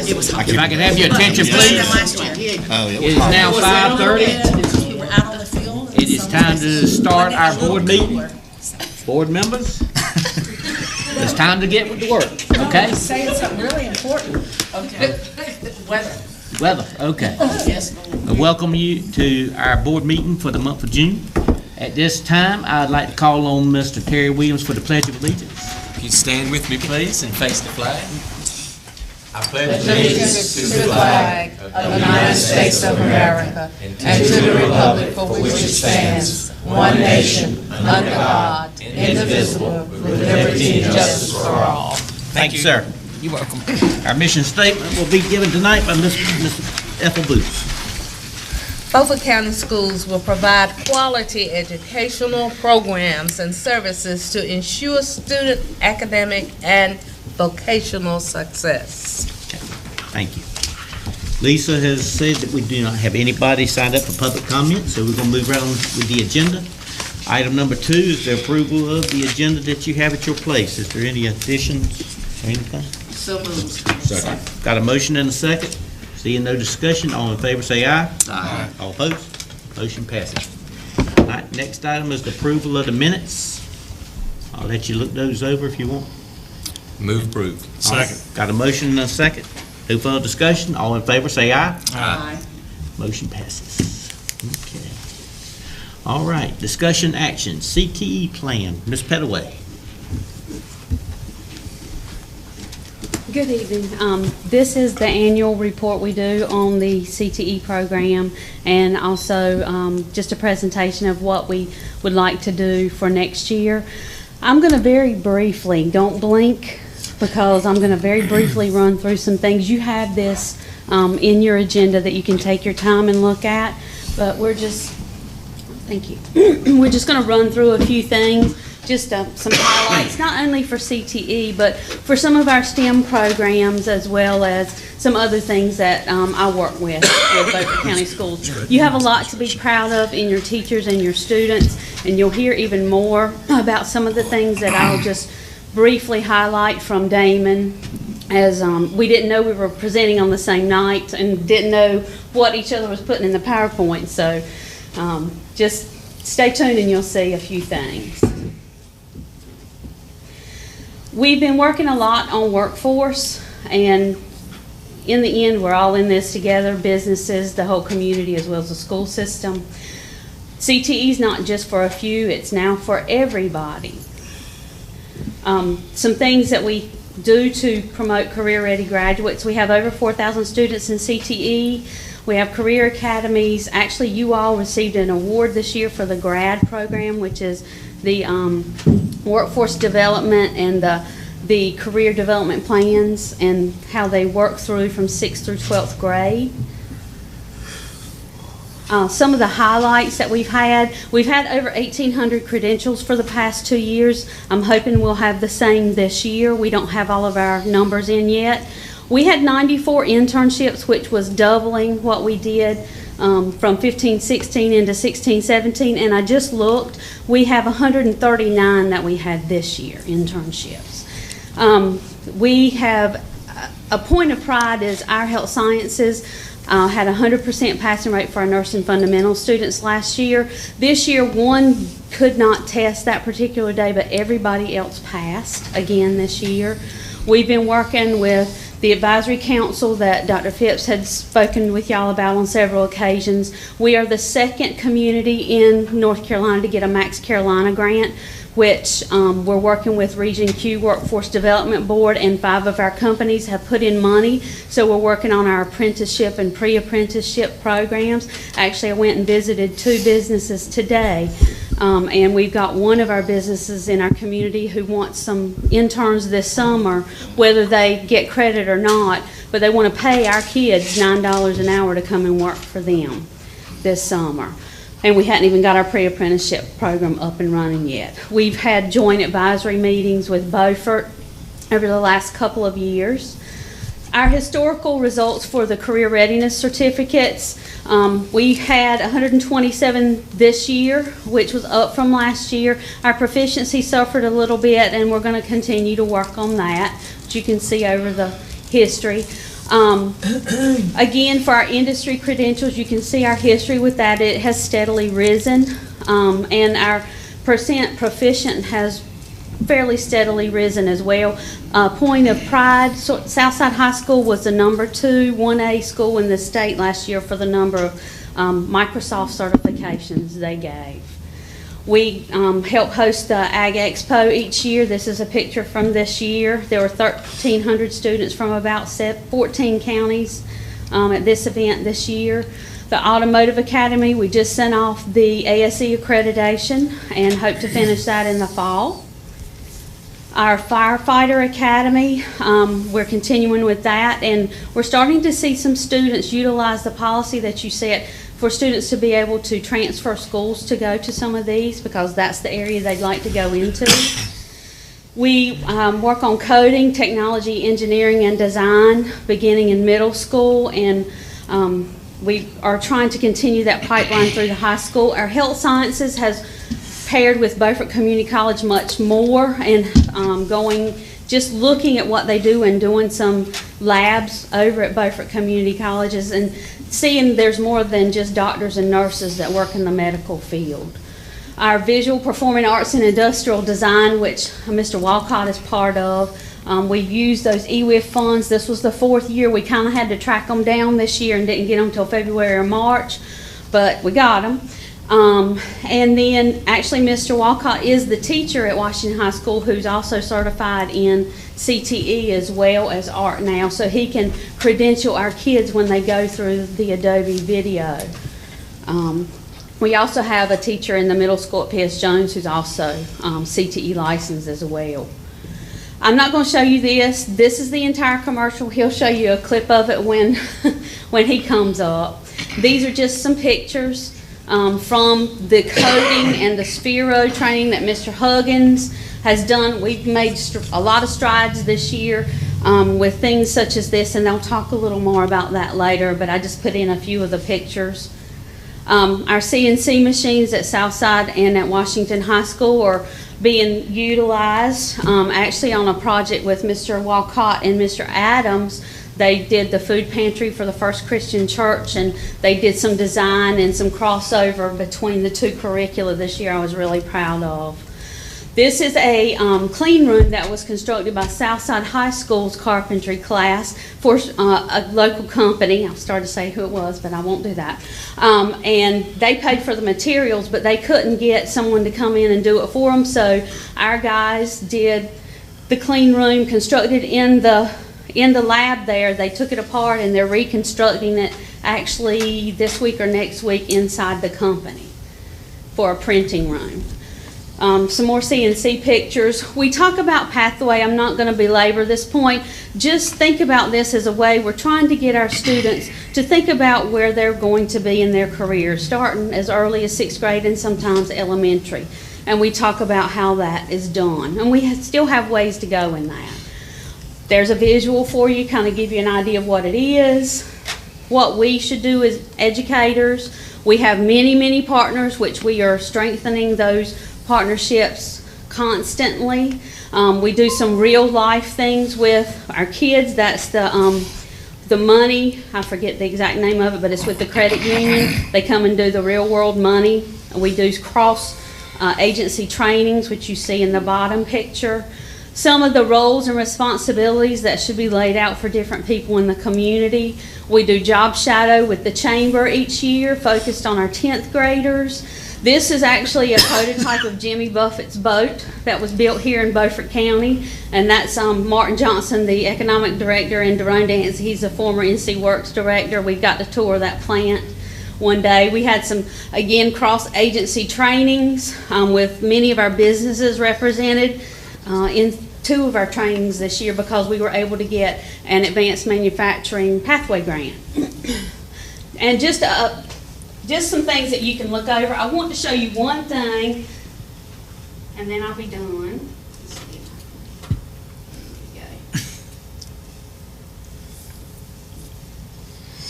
If I can have your attention, please. It is now 5:30. It is time to start our board meeting. Board members, it's time to get with the work, okay? Saying something really important. Okay. Weather, okay. Yes. I welcome you to our board meeting for the month of June. At this time, I'd like to call on Mr. Terry Williams for the Pledge of Allegiance. If you stand with me, please, and face the flag. I pledge allegiance to the flag of the United States of America and to the republic for which it stands, one nation, under God, indivisible, with liberty and justice for all. Thank you, sir. You're welcome. Our mission statement will be given tonight by Ms. Ethel Booth. Beaufort County Schools will provide quality educational programs and services to ensure student academic and vocational success. Okay. Thank you. Lisa has said that we do not have anybody signed up for public comment, so we're going to move right on with the agenda. Item number 2 is the approval of the agenda that you have at your place. Is there any additions or anything? So moved. Second. Got a motion and a second. Seeing no discussion, all in favor say aye. Aye. All opposed? Motion passes. All right, next item is the approval of the minutes. I'll let you look those over if you want. Move approved. Second. Got a motion and a second. No further discussion, all in favor say aye. Aye. Motion passes. Okay. All right, discussion action, CTE plan. Ms. Pettaway. Good evening. This is the annual report we do on the CTE program, and also just a presentation of what we would like to do for next year. I'm going to very briefly, don't blink, because I'm going to very briefly run through some things. You have this in your agenda that you can take your time and look at, but we're just, thank you. We're just going to run through a few things. Just some highlights, not only for CTE, but for some of our STEM programs, as well as some other things that I work with Beaufort County Schools. You have a lot to be proud of in your teachers and your students, and you'll hear even more about some of the things that I'll just briefly highlight from Damon, as we didn't know we were presenting on the same night and didn't know what each other was putting in the PowerPoint. So just stay tuned and you'll see a few things. We've been working a lot on workforce, and in the end, we're all in this together, businesses, the whole community, as well as the school system. CTE is not just for a few, it's now for everybody. Some things that we do to promote career-ready graduates. We have over 4,000 students in CTE. We have career academies. Actually, you all received an award this year for the GRAD program, which is the workforce development and the career development plans and how they work through from 6th through 12th grade. Some of the highlights that we've had over 1,800 credentials for the past 2 years. I'm hoping we'll have the same this year. We don't have all of our numbers in yet. We had 94 internships, which was doubling what we did from 15-16 into 16-17, and I just looked. We have 139 that we had this year, internships. We have a point of pride is our health sciences had a 100% passing rate for our nursing fundamental students last year. This year, one could not test that particular day, but everybody else passed again this year. We've been working with the advisory council that Dr. Phipps had spoken with y'all about on several occasions. We are the second community in North Carolina to get a Max Carolina grant, which we're working with Region Q Workforce Development Board, and 5 of our companies have put in money. So we're working on our apprenticeship and pre-apprenticeship programs. Actually, I went and visited 2 businesses today. And we've got one of our businesses in our community who wants some interns this summer, whether they get credit or not, but they want to pay our kids $9 an hour to come and work for them this summer. And we hadn't even got our pre-apprenticeship program up and running yet. We've had joint advisory meetings with Beaufort over the last couple of years. Our historical results for the career readiness certificates, we had 127 this year, which was up from last year. Our proficiency suffered a little bit, and we're going to continue to work on that, which you can see over the history. Again, for our industry credentials, you can see our history with that. It has steadily risen, and our percent proficient has fairly steadily risen as well. Point of pride, Southside High School was the #2 1A school in the state last year for the number of Microsoft certifications they gave. We help host the Ag Expo each year. This is a picture from this year. There were 1,300 students from about 14 counties at this event this year. The Automotive Academy, we just sent off the ASE accreditation and hope to finish that in the fall. Our Firefighter Academy, we're continuing with that, and we're starting to see some students utilize the policy that you set for students to be able to transfer schools to go to some of these, because that's the area they'd like to go into. We work on coding, technology, engineering, and design beginning in middle school, and we are trying to continue that pipeline through the high school. Our health sciences has paired with Beaufort Community College much more, and just looking at what they do and doing some labs over at Beaufort Community Colleges and seeing there's more than just doctors and nurses that work in the medical field. Our visual performing arts and industrial design, which Mr. Walcott is part of, we've used those EWIF funds. This was the 4th year. We kind of had to track them down this year and didn't get them until February or March, but we got them. And then actually Mr. Walcott is the teacher at Washington High School who's also certified in CTE as well as art now, so he can credential our kids when they go through the Adobe video. We also have a teacher in the middle school at P.S. Jones who's also CTE licensed as well. I'm not going to show you this. This is the entire commercial. He'll show you a clip of it when, when he comes up. These are just some pictures from the coding and the Sphero training that Mr. Huggins has done. We've made a lot of strides this year with things such as this, and they'll talk a little more about that later, but I just put in a few of the pictures. Our CNC machines at Southside and at Washington High School are being utilized actually on a project with Mr. Walcott and Mr. Adams. They did the food pantry for the First Christian Church, and they did some design and some crossover between the two curricula this year I was really proud of. This is a clean room that was constructed by Southside High School's carpentry class for a local company. I'll start to say who it was, but I won't do that. And they paid for the materials, but they couldn't get someone to come in and do it for them, so our guys did the clean room, constructed in the lab there. They took it apart and they're reconstructing it actually this week or next week inside the company for a printing room. Some more CNC pictures. We talk about pathway. I'm not going to belabor this point. Just think about this as a way we're trying to get our students to think about where they're going to be in their career, starting as early as 6th grade and sometimes elementary. And we talk about how that is done. And we still have ways to go in that. There's a visual for you, kind of give you an idea of what it is, what we should do as educators. We have many, many partners, which we are strengthening those partnerships constantly. We do some real life things with our kids. That's the money, I forget the exact name of it, but it's with the credit union. They come and do the real world money. We do cross agency trainings, which you see in the bottom picture. Some of the roles and responsibilities that should be laid out for different people in the community. We do job shadow with the chamber each year, focused on our 10th graders. This is actually a prototype of Jimmy Buffett's boat that was built here in Beaufort County, and that's Martin Johnson, the economic director, and Daron Dance. He's a former NC Works director. We got to tour that plant one day. We had some, again, cross-agency trainings with many of our businesses represented in 2 of our trainings this year because we were able to get an advanced manufacturing pathway grant. And just some things that you can look over. I want to show you one thing, and then I'll be done.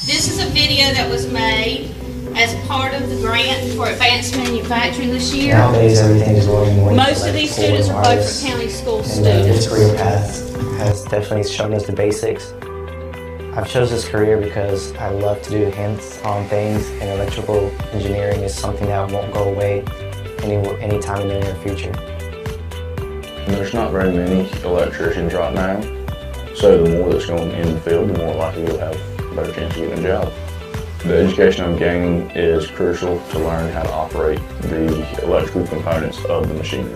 This is a video that was made as part of the grant for advanced manufacturing this year. Nowadays, everything is going more. Most of these students are Beaufort County school students. This career path has definitely shown us the basics. I've chose this career because I love to do hands-on things, and electrical engineering is something that won't go away anytime in the near future. There's not very many electricians right now, so the more that's going in the field, the more likely you'll have a better chance of getting a job. The education I'm gaining is crucial to learn how to operate the electrical components of the machinery.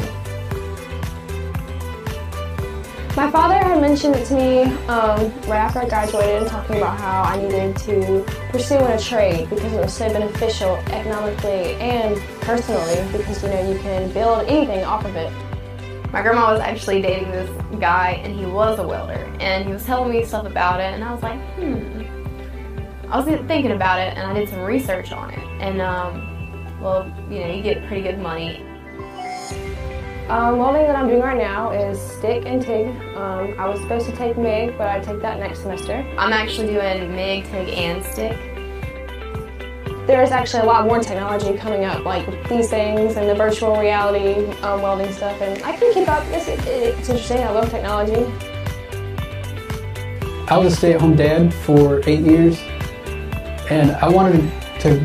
My father had mentioned it to me right after I graduated, talking about how I needed to pursue in a trade because it was so beneficial economically and personally, because you can build anything off of it. My grandma was actually dating this guy, and he was a welder, and he was telling me stuff about it, and I was like, I was thinking about it, and I did some research on it, and well, you get pretty good money. Welding that I'm doing right now is stick and TIG. I was supposed to take MIG, but I take that next semester. I'm actually doing MIG, TIG, and stick. There's actually a lot more technology coming up, like these things and the virtual reality welding stuff, and I can keep up. It's interesting. I love technology. I was a stay-at-home dad for 8 years, and I wanted to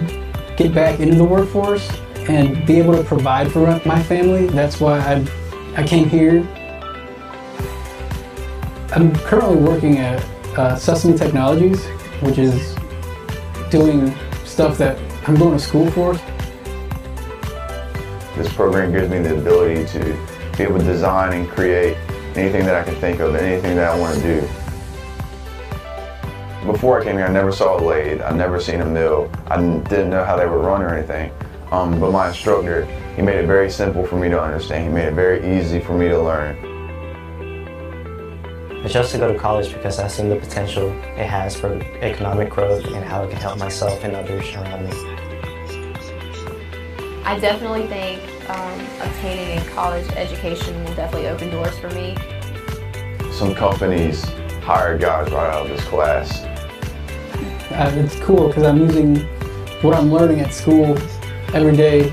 get back into the workforce and be able to provide for my family. That's why I came here. I'm currently working at Sesame Technologies, which is doing stuff that I'm going to school for. This program gives me the ability to be able to design and create anything that I can think of, anything that I want to do. Before I came here, I never saw a lathe, I'd never seen a mill, I didn't know how they were run or anything. But my instructor, he made it very simple for me to understand. He made it very easy for me to learn. I chose to go to college because I've seen the potential it has for economic growth and how it can help myself and others around me. I definitely think obtaining a college education will definitely open doors for me. Some companies hire guys right out of this class. It's cool because I'm using what I'm learning at school every day.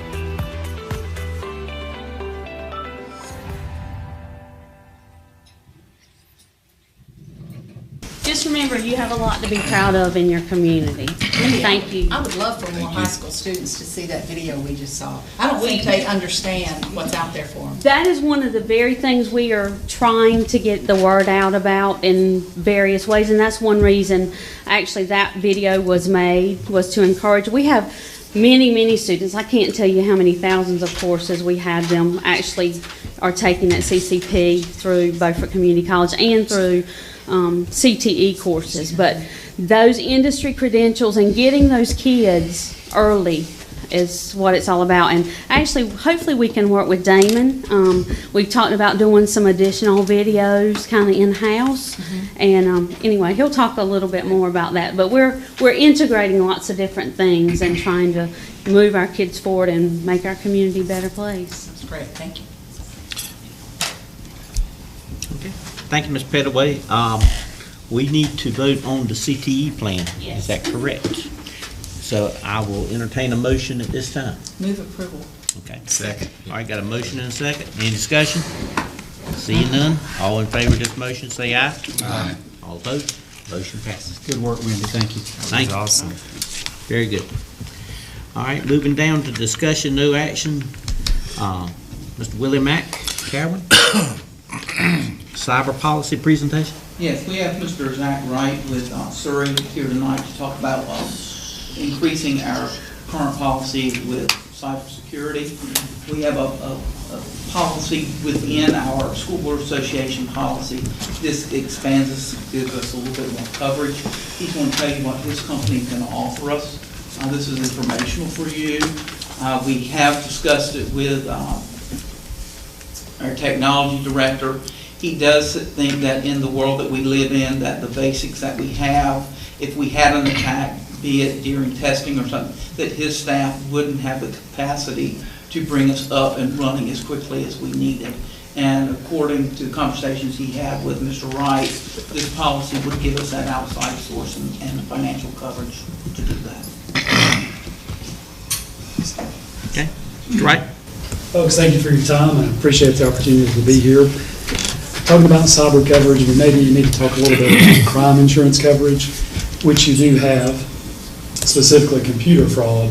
Just remember, you have a lot to be proud of in your community. Thank you. I would love for more high school students to see that video we just saw. I don't think they understand what's out there for them. That is one of the very things we are trying to get the word out about in various ways, and that's one reason actually that video was made, was to encourage. We have many students. I can't tell you how many thousands of courses we have them actually are taking at CCP through Beaufort Community College and through CTE courses. But those industry credentials and getting those kids early is what it's all about. And actually, hopefully we can work with Damon. We've talked about doing some additional videos kind of in-house. And anyway, he'll talk a little bit more about that. But we're integrating lots of different things and trying to move our kids forward and make our community a better place. That's great. Thank you. Okay. Thank you, Ms. Pettaway. We need to vote on the CTE plan. Yes. Is that correct? So I will entertain a motion at this time. Move approval. Okay. Second. All right, got a motion and a second. Any discussion? Seeing none, all in favor of this motion, say aye. Aye. All opposed? Motion passes. Good work, Wendy. Thank you. Thank you. Awesome. Very good. All right, moving down to discussion, no action. Mr. Willie Mack, Carolyn. Cyber policy presentation. Yes, we have Mr. Zach Wright with Surrey here tonight to talk about increasing our current policy with cybersecurity. We have a policy within our School Board Association policy. This expands us, gives us a little bit more coverage. He's going to tell you what his company is going to offer us. This is informational for you. We have discussed it with our technology director. He does think that in the world that we live in, that the basics that we have, if we had an attack, be it during testing or something, that his staff wouldn't have the capacity to bring us up and running as quickly as we needed. And according to the conversations he had with Mr. Wright, this policy would give us that outside source and financial coverage to do that. Okay, Mr. Wright. Folks, thank you for your time. I appreciate the opportunity to be here. Talking about cyber coverage, but maybe you need to talk a little bit about crime insurance coverage. which you do have, specifically computer fraud.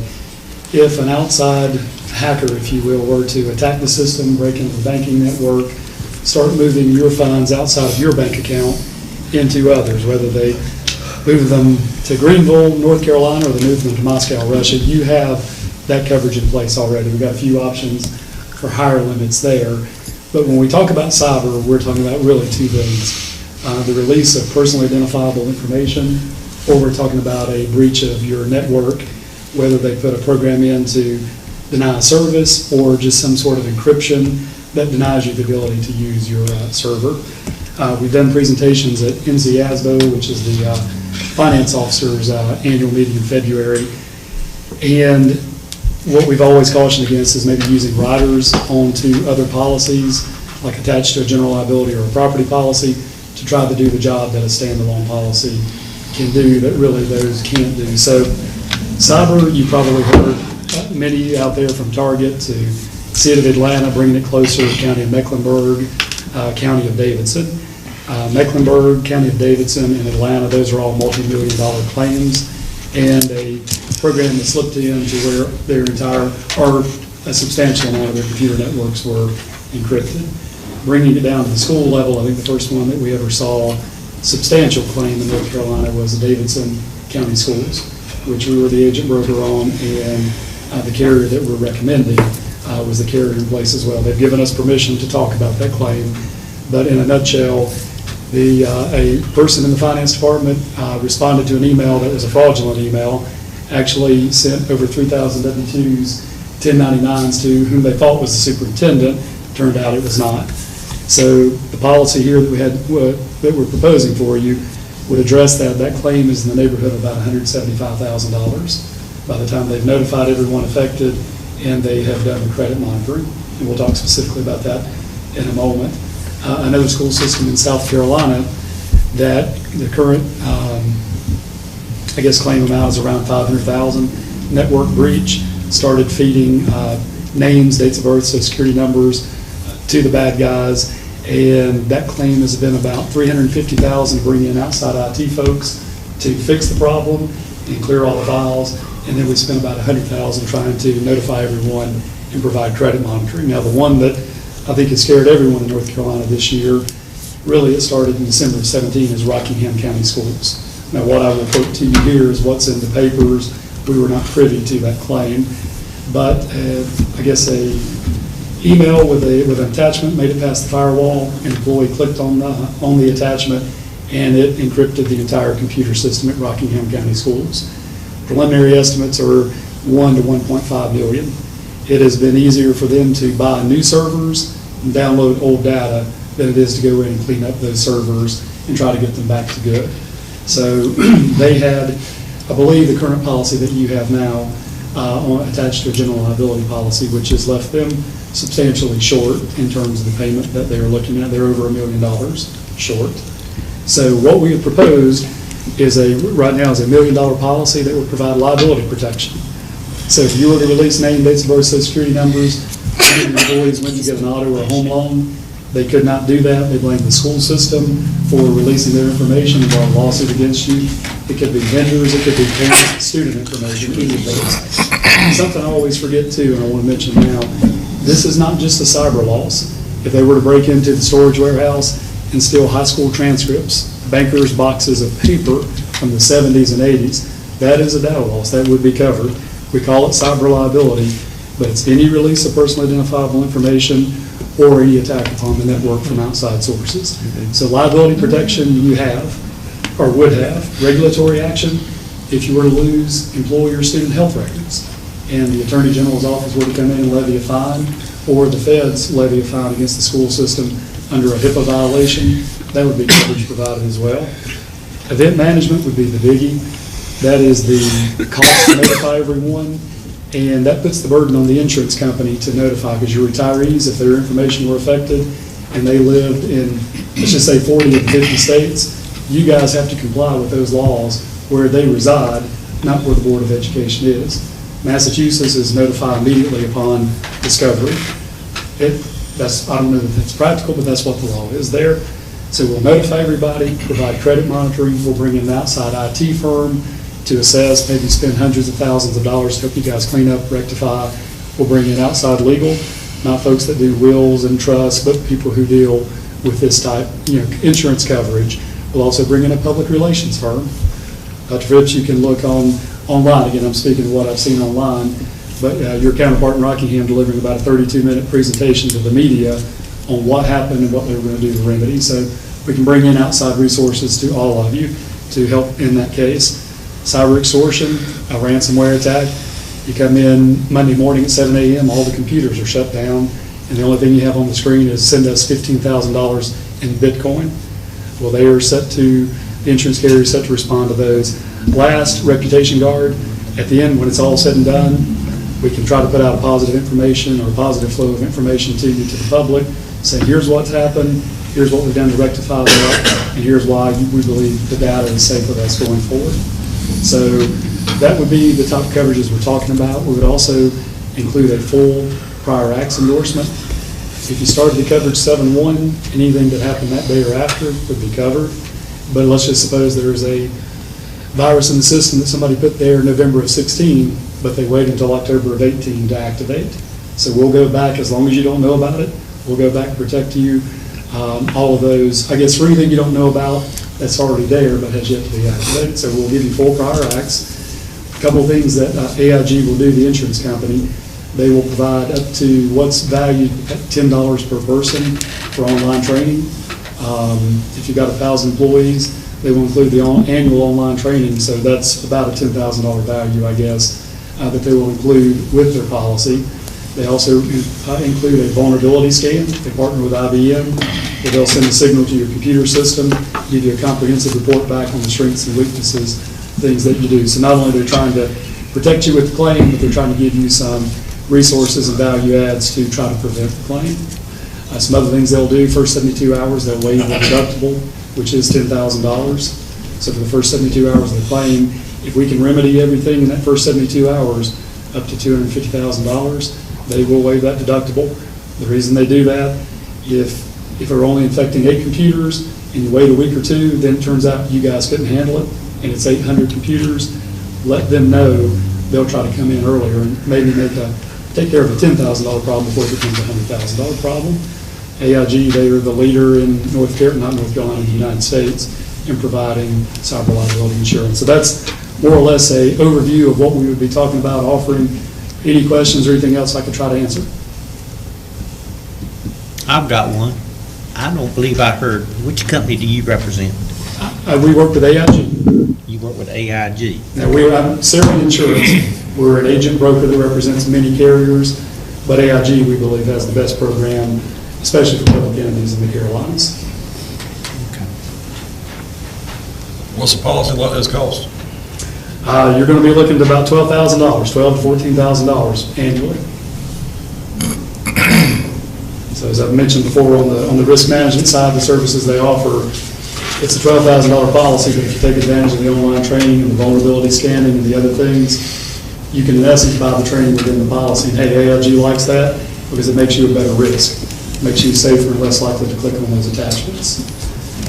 If an outside hacker, if you will, were to attack the system, break into the banking network, start moving your funds outside of your bank account into others, whether they move them to Greenville, North Carolina, or they move them to Moscow, Russia, you have that coverage in place already. We've got a few options for higher limits there. But when we talk about cyber, we're talking about really two things. The release of personally identifiable information, or we're talking about a breach of your network, whether they put a program in to deny a service or just some sort of encryption that denies you the ability to use your server. We've done presentations at NCASBO, which is the finance officers' annual meeting in February. And what we've always cautioned against is maybe using riders onto other policies, like attached to a general liability or a property policy, to try to do the job that a standalone policy can do that really those can't do. So cyber, you probably heard many out there, from Target to City of Atlanta, bringing it closer to County of Mecklenburg, County of Davidson. Mecklenburg, County of Davidson, and Atlanta, those are all multi-million-dollar claims, and a program that slipped in to where their entire, or a substantial amount of their computer networks were encrypted. Bringing it down to the school level, I think the first one that we ever saw substantial claim in North Carolina was the Davidson County Schools, which we were the agent broker on, and the carrier that we're recommending was the carrier in place as well. They've given us permission to talk about that claim, but in a nutshell, a person in the finance department responded to an email that was a fraudulent email, actually sent over 3,000 W-2s, 1099s to whom they thought was the superintendent. Turned out it was not. So the policy here that we had, that we're proposing for you, would address that. That claim is in the neighborhood of about $175,000 by the time they've notified everyone affected and they have done the credit monitoring. And we'll talk specifically about that in a moment. Another school system in South Carolina that the current, claim amount is around $500,000. Network breach, started feeding names, dates of birth, social security numbers to the bad guys, and that claim has been about $350,000 to bring in outside IT folks to fix the problem and clear all the files, and then we spent about $100,000 trying to notify everyone and provide credit monitoring. Now, the one that I think has scared everyone in North Carolina this year, really it started in December of 2017, is Rockingham County Schools. Now, what I will quote to you here is what's in the papers. We were not privy to that claim, but a email with an attachment made it past the firewall. An employee clicked on the attachment, and it encrypted the entire computer system at Rockingham County Schools. Preliminary estimates are $1 to $1.5 million. It has been easier for them to buy new servers and download old data than it is to go in and clean up those servers and try to get them back to good. So they had, I believe, the current policy that you have now attached to a general liability policy, which has left them substantially short in terms of the payment that they are looking at. They're over $1 million short. So what we have proposed is right now is $1 million policy that would provide liability protection. So if you were to release name, dates of birth, social security numbers, employees when you get an auto or a home loan, they could not do that. They blame the school system for releasing their information and brought a lawsuit against you. It could be vendors, it could be parent, student information, any of those. Something I always forget too, and I want to mention now, this is not just a cyber loss. If they were to break into the storage warehouse and steal high school transcripts, bankers' boxes of paper from the 70s and 80s, that is a data loss. That would be covered. We call it cyber liability, but it's any release of personally identifiable information or any attack upon the network from outside sources. So liability protection you have, or would have, regulatory action if you were to lose employee or student health records and the Attorney General's office were to come in and levy a fine, or the feds levy a fine against the school system under a HIPAA violation, that would be coverage provided as well. Event management would be the biggie. That is the cost to notify everyone, and that puts the burden on the insurance company to notify, because your retirees, if their information were affected and they lived in, let's just say 40 of 50 states, you guys have to comply with those laws where they reside, not where the Board of Education is. Massachusetts is notified immediately upon discovery. I don't know if it's practical, but that's what the law is there. So we'll notify everybody, provide credit monitoring, we'll bring in an outside IT firm to assess, maybe spend hundreds of thousands of dollars to help you guys clean up, rectify. We'll bring in outside legal, not folks that do wills and trusts, but people who deal with this type, insurance coverage. We'll also bring in a public relations firm. Dr. Phipps, you can look online, again, I'm speaking of what I've seen online, but your counterpart in Rockingham delivering about a 32-minute presentation to the media on what happened and what they were going to do to remedy. So we can bring in outside resources to all of you to help in that case. Cyber extortion, a ransomware attack. You come in Monday morning at 7 a.m., all the computers are shut down, and the only thing you have on the screen is send us $15,000 in Bitcoin. Well, they are set to, the insurance carrier is set to respond to those. Last, reputation guard. At the end, when it's all said and done, we can try to put out a positive information or a positive flow of information to you, to the public, say here's what's happened, here's what we've done to rectify that, and here's why we believe the data is safe with us going forward. So that would be the top coverages we're talking about. We would also include a full prior acts endorsement. If you started the coverage 7/1, anything that happened that day or after would be covered. But let's just suppose there's a virus in the system that somebody put there November of 16, but they wait until October of 18 to activate. So we'll go back, as long as you don't know about it, we'll go back and protect you. All of those, I guess for anything you don't know about, that's already there but has yet to be activated. So we'll give you full prior acts. A couple of things that AIG will do, the insurance company, they will provide up to what's valued at $10 per person for online training. If you've got 1,000 employees, they will include the annual online training, so that's about a $10,000 value, I guess, that they will include with their policy. They also include a vulnerability scan. They partner with IBM, where they'll send a signal to your computer system, give you a comprehensive report back on the strengths and weaknesses, things that you do. So not only are they trying to protect you with the claim, but they're trying to give you some resources and value adds to try to prevent the claim. Some other things they'll do, first 72 hours, they'll waive the deductible, which is $10,000. So for the first 72 hours of the claim, if we can remedy everything in that first 72 hours, up to $250,000, they will waive that deductible. The reason they do that, if they're only infecting 8 computers and you wait a week or two, then it turns out you guys couldn't handle it, and it's 800 computers, let them know. They'll try to come in earlier and maybe take care of a $10,000 problem before it becomes a $100,000 problem. AIG, they are the leader in North Carolina, the United States, in providing cyber liability insurance. So that's more or less a overview of what we would be talking about, offering. Any questions or anything else I could try to answer? I've got one. I don't believe I heard, which company do you represent? We work with AIG. You work with AIG? Now, I'm Sierra Insurance. We're an agent broker that represents many carriers, but AIG, we believe, has the best program, especially for public entities in the Carolinas. Okay. What's the policy like this cost? You're going to be looking at about $12,000, $12,000 to $14,000 annually. So as I've mentioned before, on the risk management side, the services they offer, it's a $12,000 policy, but if you take advantage of the online training and the vulnerability scanning and the other things, you can in essence buy the training within the policy. And hey, AIG likes that because it makes you a better risk. It makes you safer and less likely to click on those attachments.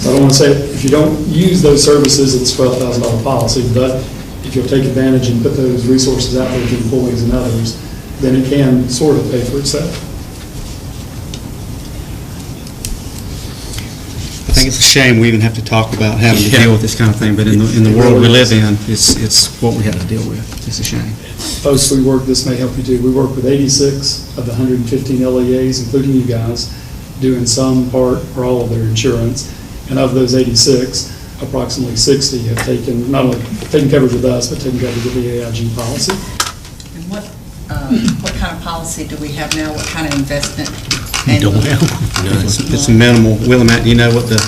So I don't want to say, if you don't use those services, it's a $12,000 policy, but if you'll take advantage and put those resources out there to employees and others, then it can sort of pay for itself. I think it's a shame we even have to talk about having to deal with this kind of thing, but in the world we live in, it's what we have to deal with. It's a shame. Folks, this may help you too. We work with 86 of the 115 LEAs, including you guys, doing some part or all of their insurance. And of those 86, approximately 60 have taken, not only taken coverage with us, but taken coverage with the AIG policy. And what kind of policy do we have now? What kind of investment? You don't have one? No, it's minimal. Willamette, do you know what the...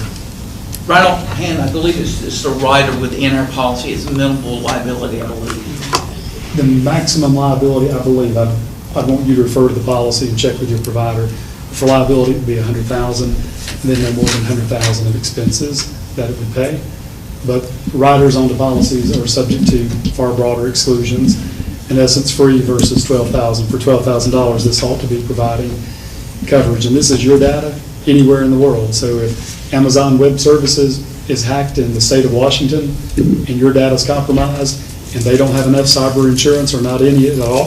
Right offhand, I believe it's the rider within our policy. It's minimal liability, I believe. The maximum liability, I believe, I want you to refer to the policy and check with your provider. For liability, it would be $100,000, and then no more than $100,000 of expenses that it would pay. But riders on the policies are subject to far broader exclusions. In essence, free versus $12,000. For $12,000, this ought to be providing coverage. And this is your data. anywhere in the world. So if Amazon Web Services is hacked in the state of Washington and your data's compromised and they don't have enough cyber insurance or not any at all,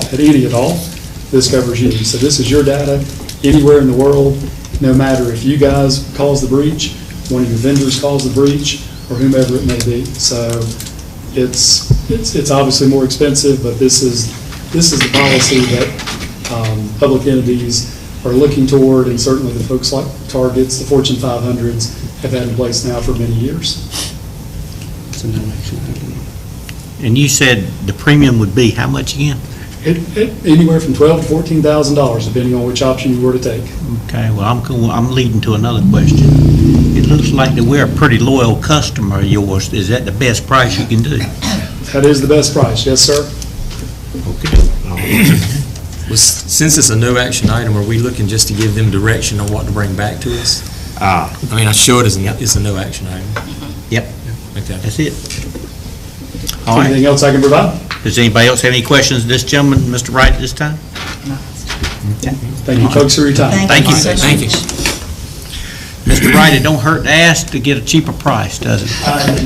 this covers you. So this is your data anywhere in the world, no matter if you guys cause the breach, one of your vendors calls the breach, or whomever it may be. So it's obviously more expensive, but this is the policy that public entities are looking toward, and certainly the folks like Targets, the Fortune 500s, have had in place now for many years. It's a no action item. And you said the premium would be how much again? Anywhere from $12,000 to $14,000, depending on which option you were to take. Okay, well, I'm leading to another question. It looks like that we're a pretty loyal customer of yours. Is that the best price you can do? That is the best price, yes, sir. Okay. Well, since it's a no action item, are we looking just to give them direction on what to bring back to us? I mean, I show it as it's a no action item. Yep. Okay. That's it. All right. Anything else I can provide? Does anybody else have any questions of this gentleman, Mr. Wright, at this time? Thank you, folks, for your time. Thank you. Thank you. Mr. Wright, it don't hurt to ask to get a cheaper price, does it?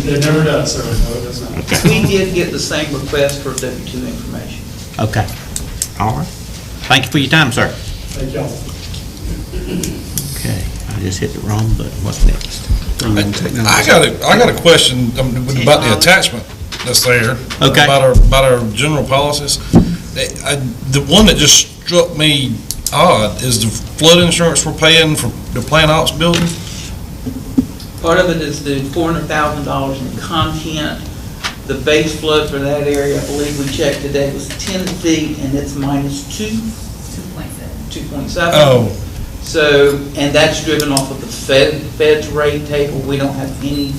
It never does, sir. No, it does not. We did get the same request for W-2 information. Okay. All right. Thank you for your time, sir. Thank y'all. Okay, I just hit the wrong button. What's next? I got a question about the attachment that's there. Okay. About our general policies. The one that just struck me odd is the flood insurance we're paying for the plant ops building. Part of it is the $400,000 in content. The base flood for that area, I believe we checked today, was 10 feet, and it's minus 2.7. Oh. So, and that's driven off of the Fed's rate table. We don't have any.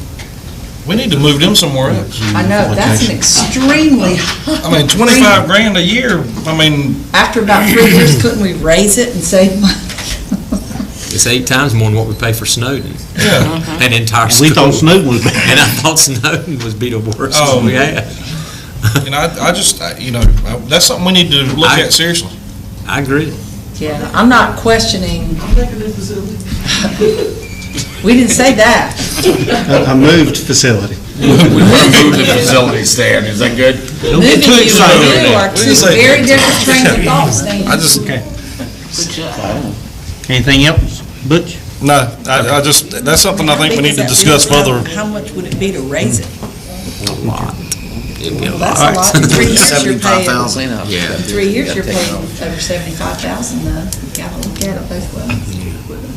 We need to move them somewhere else. I know, that's an extremely high. I mean, 25 grand a year, I mean. After about 3 years, couldn't we raise it and save money? It's 8 times more than what we pay for Snowden. Yeah. An entire And school. we thought Snowden was bad. And I thought Snowden was be the worst one we had. And I just, that's something we need to look at seriously. I agree. Yeah, I'm not questioning. I'm making this facility. We didn't say that. A moved facility. We want to move the facility, Stan, is that good? Don't get too excited over You there. are two very different trains of thought, Stan. I just. Okay. Anything else, Butch? No, I just, that's something I think we need to discuss further. How much would it be to raise it? A lot. Well, that's a lot. In 3 years, you're paying. 75,000. Yeah. In 3 years, you're paying over 75,000, though. You gotta look at it both ways.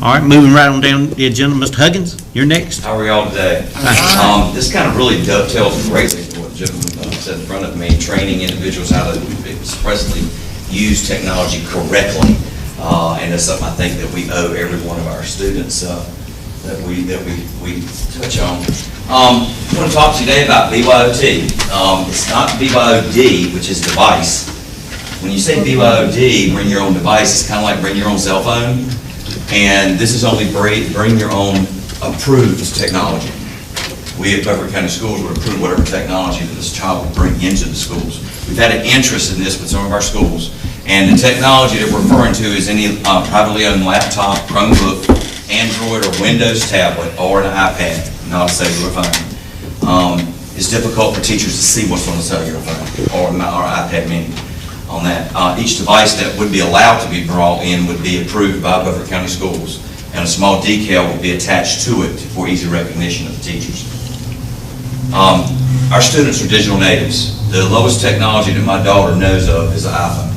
All right, moving right on down the agenda, Mr. Huggins, you're next. How are y'all today? This kind of really dovetails greatly with what Jim said in front of me, training individuals how to expressly use technology correctly. And it's something I think that we owe every one of our students that we touch on. I want to talk to you today about BYOT. It's not BYOD, which is device. When you say BYOD, bring your own device, it's kind of like bring your own cell phone. And this is only bring your own approved technology. We at Beaufort County Schools would approve whatever technology that this child would bring into the schools. We've had an interest in this with some of our schools. And the technology that we're referring to is any privately owned laptop, Chromebook, Android or Windows tablet, or an iPad, not a cellular phone. It's difficult for teachers to see what's on the cellular phone or iPad mini on that. Each device that would be allowed to be brought in would be approved by Beaufort County Schools, and a small decal would be attached to it for easy recognition of the teachers. Our students are digital natives. The lowest technology that my daughter knows of is an iPhone.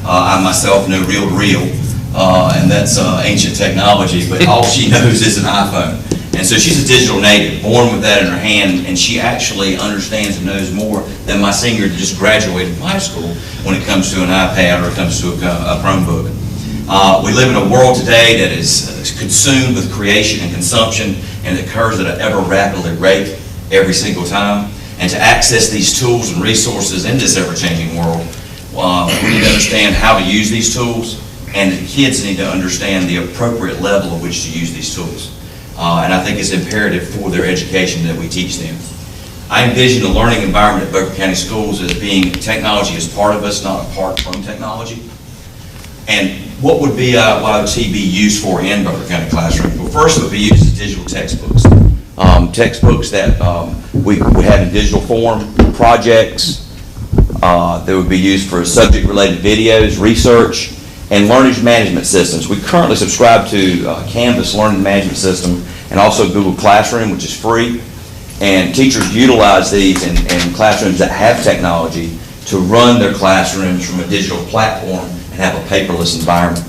I myself know reel-to-reel, and that's ancient technology, but all she knows is an iPhone. And so she's a digital native, born with that in her hand, and she actually understands and knows more than my senior that just graduated from high school when it comes to an iPad or it comes to a Chromebook. We live in a world today that is consumed with creation and consumption, and it occurs at an ever rapidly rate every single time. And to access these tools and resources in this ever-changing world, we need to understand how to use these tools, and the kids need to understand the appropriate level at which to use these tools. And I think it's imperative for their education that we teach them. I envision the learning environment at Beaufort County Schools as being technology as part of us, not apart from technology. And What would BYOT be used for in Beaufort County classroom? Well, first it would be used as digital textbooks. Textbooks that we have in digital form, projects, that would be used for subject-related videos, research, and learning management systems. We currently subscribe to Canvas Learning Management System and also Google Classroom, which is free. And teachers utilize these in classrooms that have technology to run their classrooms from a digital platform and have a paperless environment.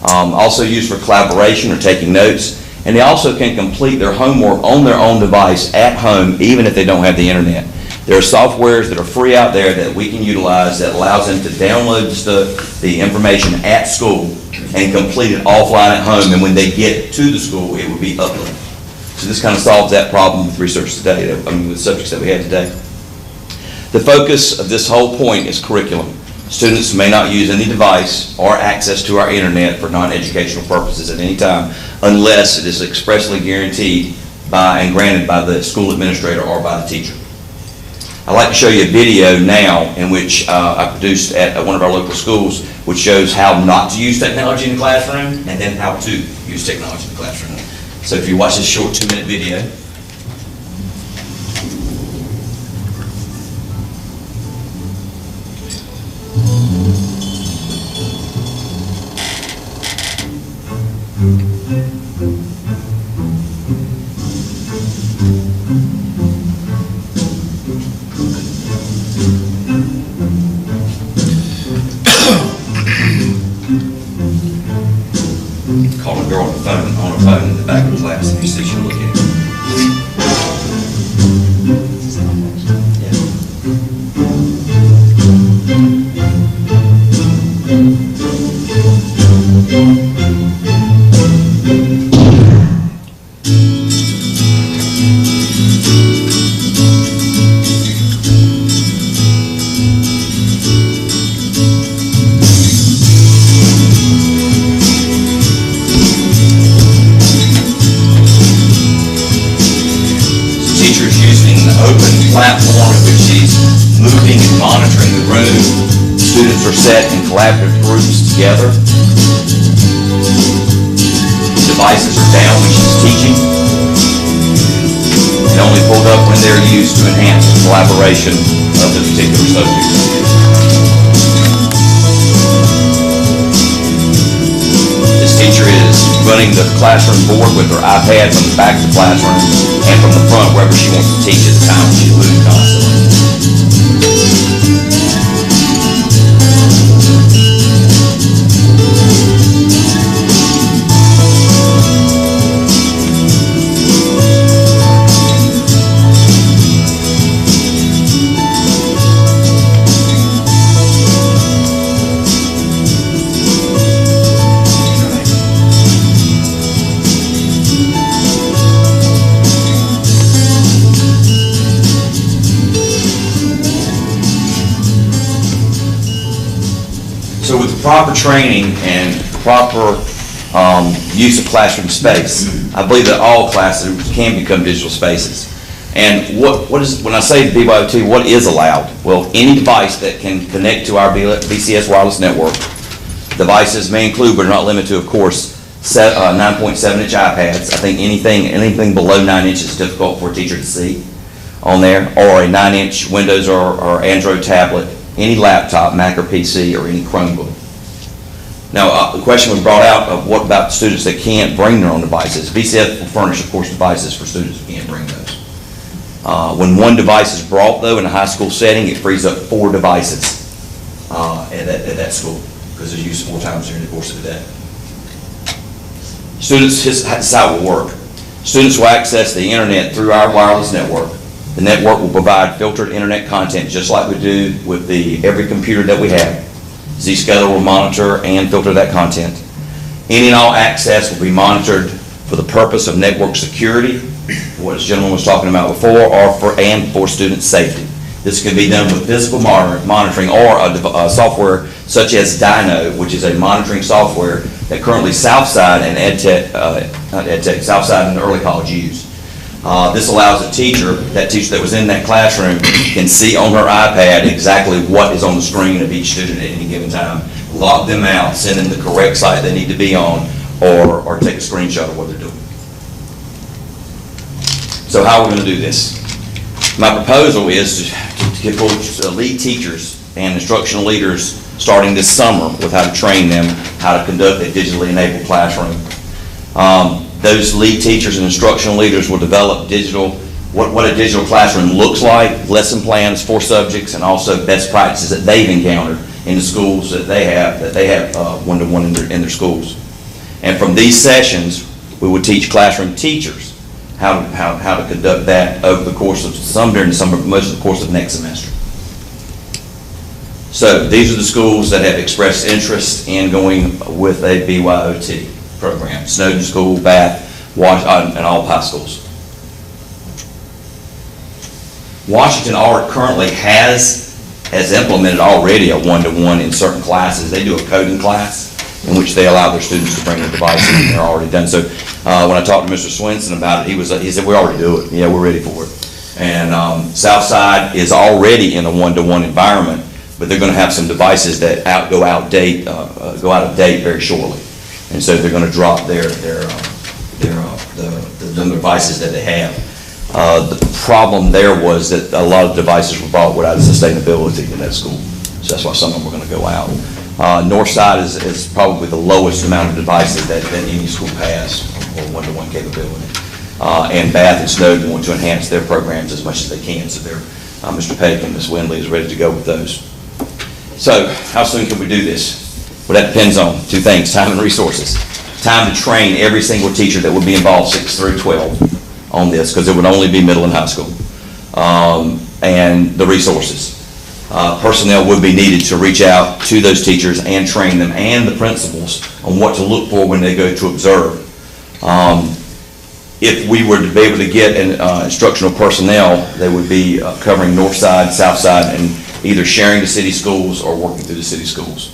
Also used for collaboration or taking notes. And they also can complete their homework on their own device at home, even if they don't have the internet. There are softwares that are free out there that we can utilize that allows them to download the information at school and complete it offline at home. And when they get to the school, it would be uploaded. So this kind of solves that problem with research today, with subjects that we have today. The focus of this whole point is curriculum. Students may not use any device or access to our internet for non-educational purposes at any time unless it is expressly guaranteed by and granted by the school administrator or by the teacher. I'd like to show you a video now in which I produced at one of our local schools, which shows how not to use technology in the classroom and then how to use technology in the classroom. So if you watch this short 2-minute video. Call a girl on a phone in the back of class, and you see she'll look at it. Platform in which she's moving and monitoring the room. Students are set in collaborative groups together. Devices are down when she's teaching and only pulled up when they're used to enhance the collaboration of the particular subject. This teacher is running the classroom board with her iPad from the back of the classroom and from the front wherever she wants to teach at the time when she's moving constantly. So with the proper training and proper use of classroom space, I believe that all classrooms can become digital spaces. And what is, when I say BYOT, what is allowed? Well, any device that can connect to our BCS wireless network. Devices may include, but are not limited to, of course, 9.7-inch iPads. I think anything below 9 inches is difficult for a teacher to see on there, or a 9-inch Windows or Android tablet, any laptop, Mac or PC, or any Chromebook. Now, the question was brought out of what about students that can't bring their own devices? BCS will furnish, of course, devices for students who can't bring those. When one device is brought, though, in a high school setting, it frees up 4 devices at that school because they're used 4 times during the course of the day. Students, this is how it will work. Students will access the internet through our wireless network. The network will provide filtered internet content just like we do with every computer that we have. Zscaler will monitor and filter that content. Any and all access will be monitored for the purpose of network security, what this gentleman was talking about before, or for student safety. This can be done with physical monitoring or a software such as Dino, which is a monitoring software that currently Southside and Southside and the early college use. This allows that teacher that was in that classroom can see on her iPad exactly what is on the screen of each student at any given time lock them out, send them the correct site they need to be on, or take a screenshot of what they're doing. So how are we going to do this? My proposal is to get lead teachers and instructional leaders starting this summer with how to train them, how to conduct a digitally enabled classroom. Those lead teachers and instructional leaders will develop what a digital classroom looks like, lesson plans for subjects, and also best practices that they've encountered in the schools that they have one-to-one in their schools. And from these sessions, we would teach classroom teachers how to conduct that over the course of some during the summer, but most of the course of next semester. So these are the schools that have expressed interest in going with a BYOT program. Snowden School, Bath, and all high schools. Washington currently has implemented already a one-to-one in certain classes. They do a coding class in which they allow their students to bring their devices, and they're already done. So when I talked to Mr. Swenson about it, he said, we already do it. Yeah, we're ready for it. And Southside is already in a one-to-one environment, but they're going to have some devices that go out of date very shortly. And so they're going to drop the devices that they have. The problem there was that a lot of devices were bought without sustainability in that school. So that's why some of them were going to go out. Northside is probably the lowest amount of devices that any school has for one-to-one capability. And Bath and Snowden want to enhance their programs as much as they can. So Mr. Pettick and Ms. Windley is ready to go with those. So how soon can we do this? Well, that depends on two things, time and resources. Time to train every single teacher that would be involved 6 through 12 on this, because it would only be middle and high school. And the resources. Personnel would be needed to reach out to those teachers and train them and the principals on what to look for when they go to observe. If we were to be able to get instructional personnel, they would be covering north side, south side, and either sharing the city schools or working through the city schools.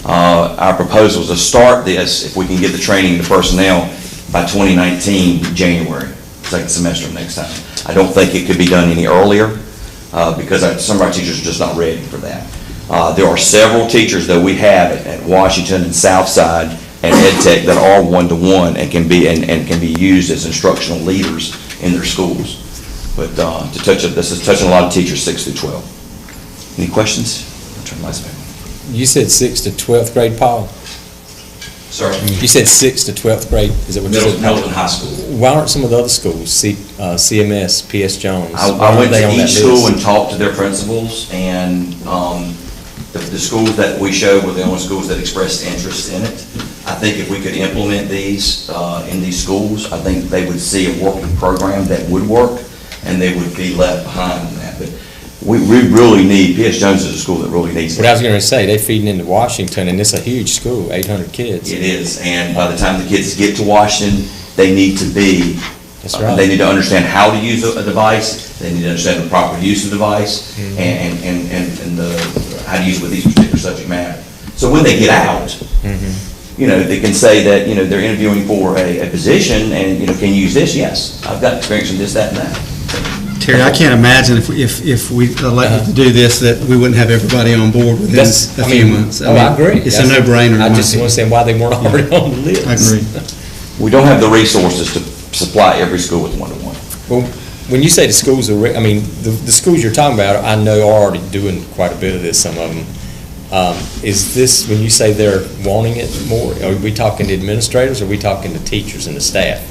Our proposal is to start this, if we can get the training and the personnel, by 2019 January, second semester of next time. I don't think it could be done any earlier because some of our teachers are just not ready for that. There are several teachers that we have at Washington and Southside and EdTech that are one-to-one and can be used as instructional leaders in their schools. But this is touching a lot of teachers 6 through 12. Any questions? I'll turn my back. You said 6th to 12th grade, Paul? Sorry? You said 6th to 12th grade? Is that what you said? Middle and high school. Why aren't some of the other schools, CMS, PS Jones? I went to each school and talked to their principals, and the schools that we showed were the only schools that expressed interest in it. I think if we could implement these in these schools, I think they would see a working program that would work, and they would be left behind in that. But we really need, PS Jones is a school that really needs it. What I was going to say, they're feeding into Washington, and it's a huge school, 800 kids. It is, and by the time the kids get to Washington, they need to be, That's right. They need to understand how to use a device, they need to understand the proper use of the device, and how to use it with these particular subject matter. So when they get out, they can say that, they're interviewing for a position, and, can you use this? Yes, I've got experience in this, that, and that. Terry, I can't imagine if we elected to do this, that we wouldn't have everybody on board within a few months. I agree. It's a no-brainer. I just want to say why they weren't already on the list. I agree. We don't have the resources to supply every school with one-to-one. Well, when you say the schools are, the schools you're talking about, I know are already doing quite a bit of this, some of them. Is this, when you say they're wanting it more, are we talking to administrators, or are we talking to teachers and the staff?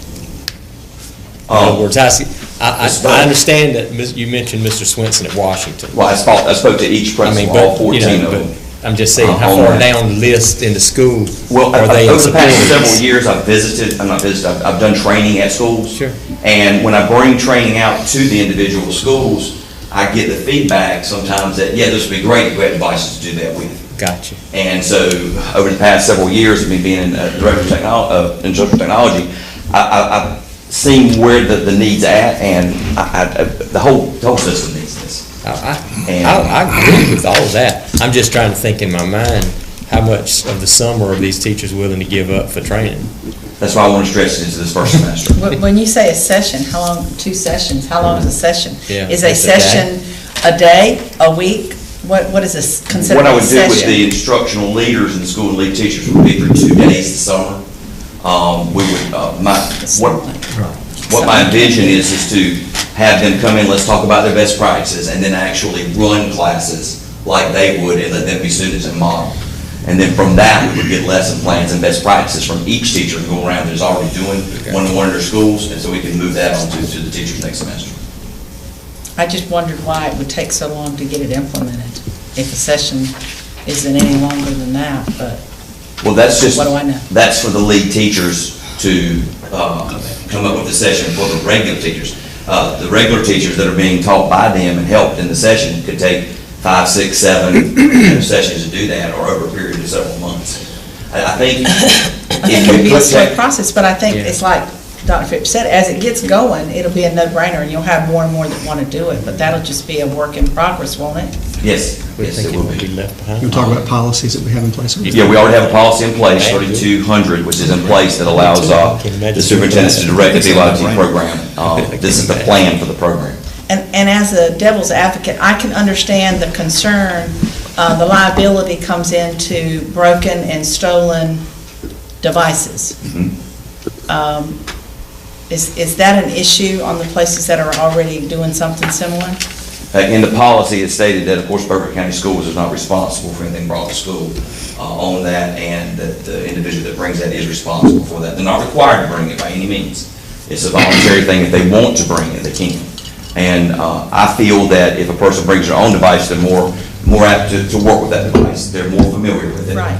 In other words, I understand that you mentioned Mr. Swenson at Washington. Well, I spoke to each principal, all 14 of them. I'm just saying, how far down the list in the school are they over the past several years, I've done training at schools. Sure. And when I bring training out to the individual schools, I get the feedback sometimes that, yeah, this would be great if we had devices to do that with. Gotcha. And so over the past several years of me being director of instructional technology, I've seen where the need's at, and the whole system needs this. I agree with all of that. I'm just trying to think in my mind, how much of the summer are these teachers willing to give up for training? That's why I want to stretch it into this first semester. When you say a session, how long, 2 sessions, how long is a session? Yeah, is a session a day, a week, What is this considered What I a would do with session? the instructional leaders and the school and lead teachers would be for 2 days this summer. We would, what my envision is to have them come in, let's talk about their best practices, and then actually run classes like they would and let them be students and model. And then from that, we would get lesson plans and best practices from each teacher and go around that is already doing one-on-one in their schools, and so we can move that on to the teachers next semester. I just wondered why it would take so long to get it implemented, if a session isn't any longer than that, but Well, that's just, what do I know? that's for the lead teachers to come up with the session for the regular teachers. The regular teachers that are being taught by them and helped in the session could take 5, 6, 7 sessions to do that, or over a period of several months. I think it could be a slow process, but I think it's like Dr. Phipps said, as it gets going, it'll be a no-brainer, and you'll have more and more that want to do it, but that'll just be a work in progress, won't it? Yes, yes, it will be. You talk about policies that we have in place. Yeah, we already have a policy in place, 3200, which is in place that allows the superintendents to direct the BYT program. This is the plan for the program. And as a devil's advocate, I can understand the concern, the liability comes into broken and stolen devices. Is that an issue on the places that are already doing something similar? In the policy, it's stated that, of course, Beaufort County Schools is not responsible for anything brought to school on that, and that the individual that brings that is responsible for that. They're not required to bring it by any means. It's a voluntary thing. If they want to bring it, they can. And I feel that if a person brings their own device, they're more apt to work with that device. They're more familiar with it. Right.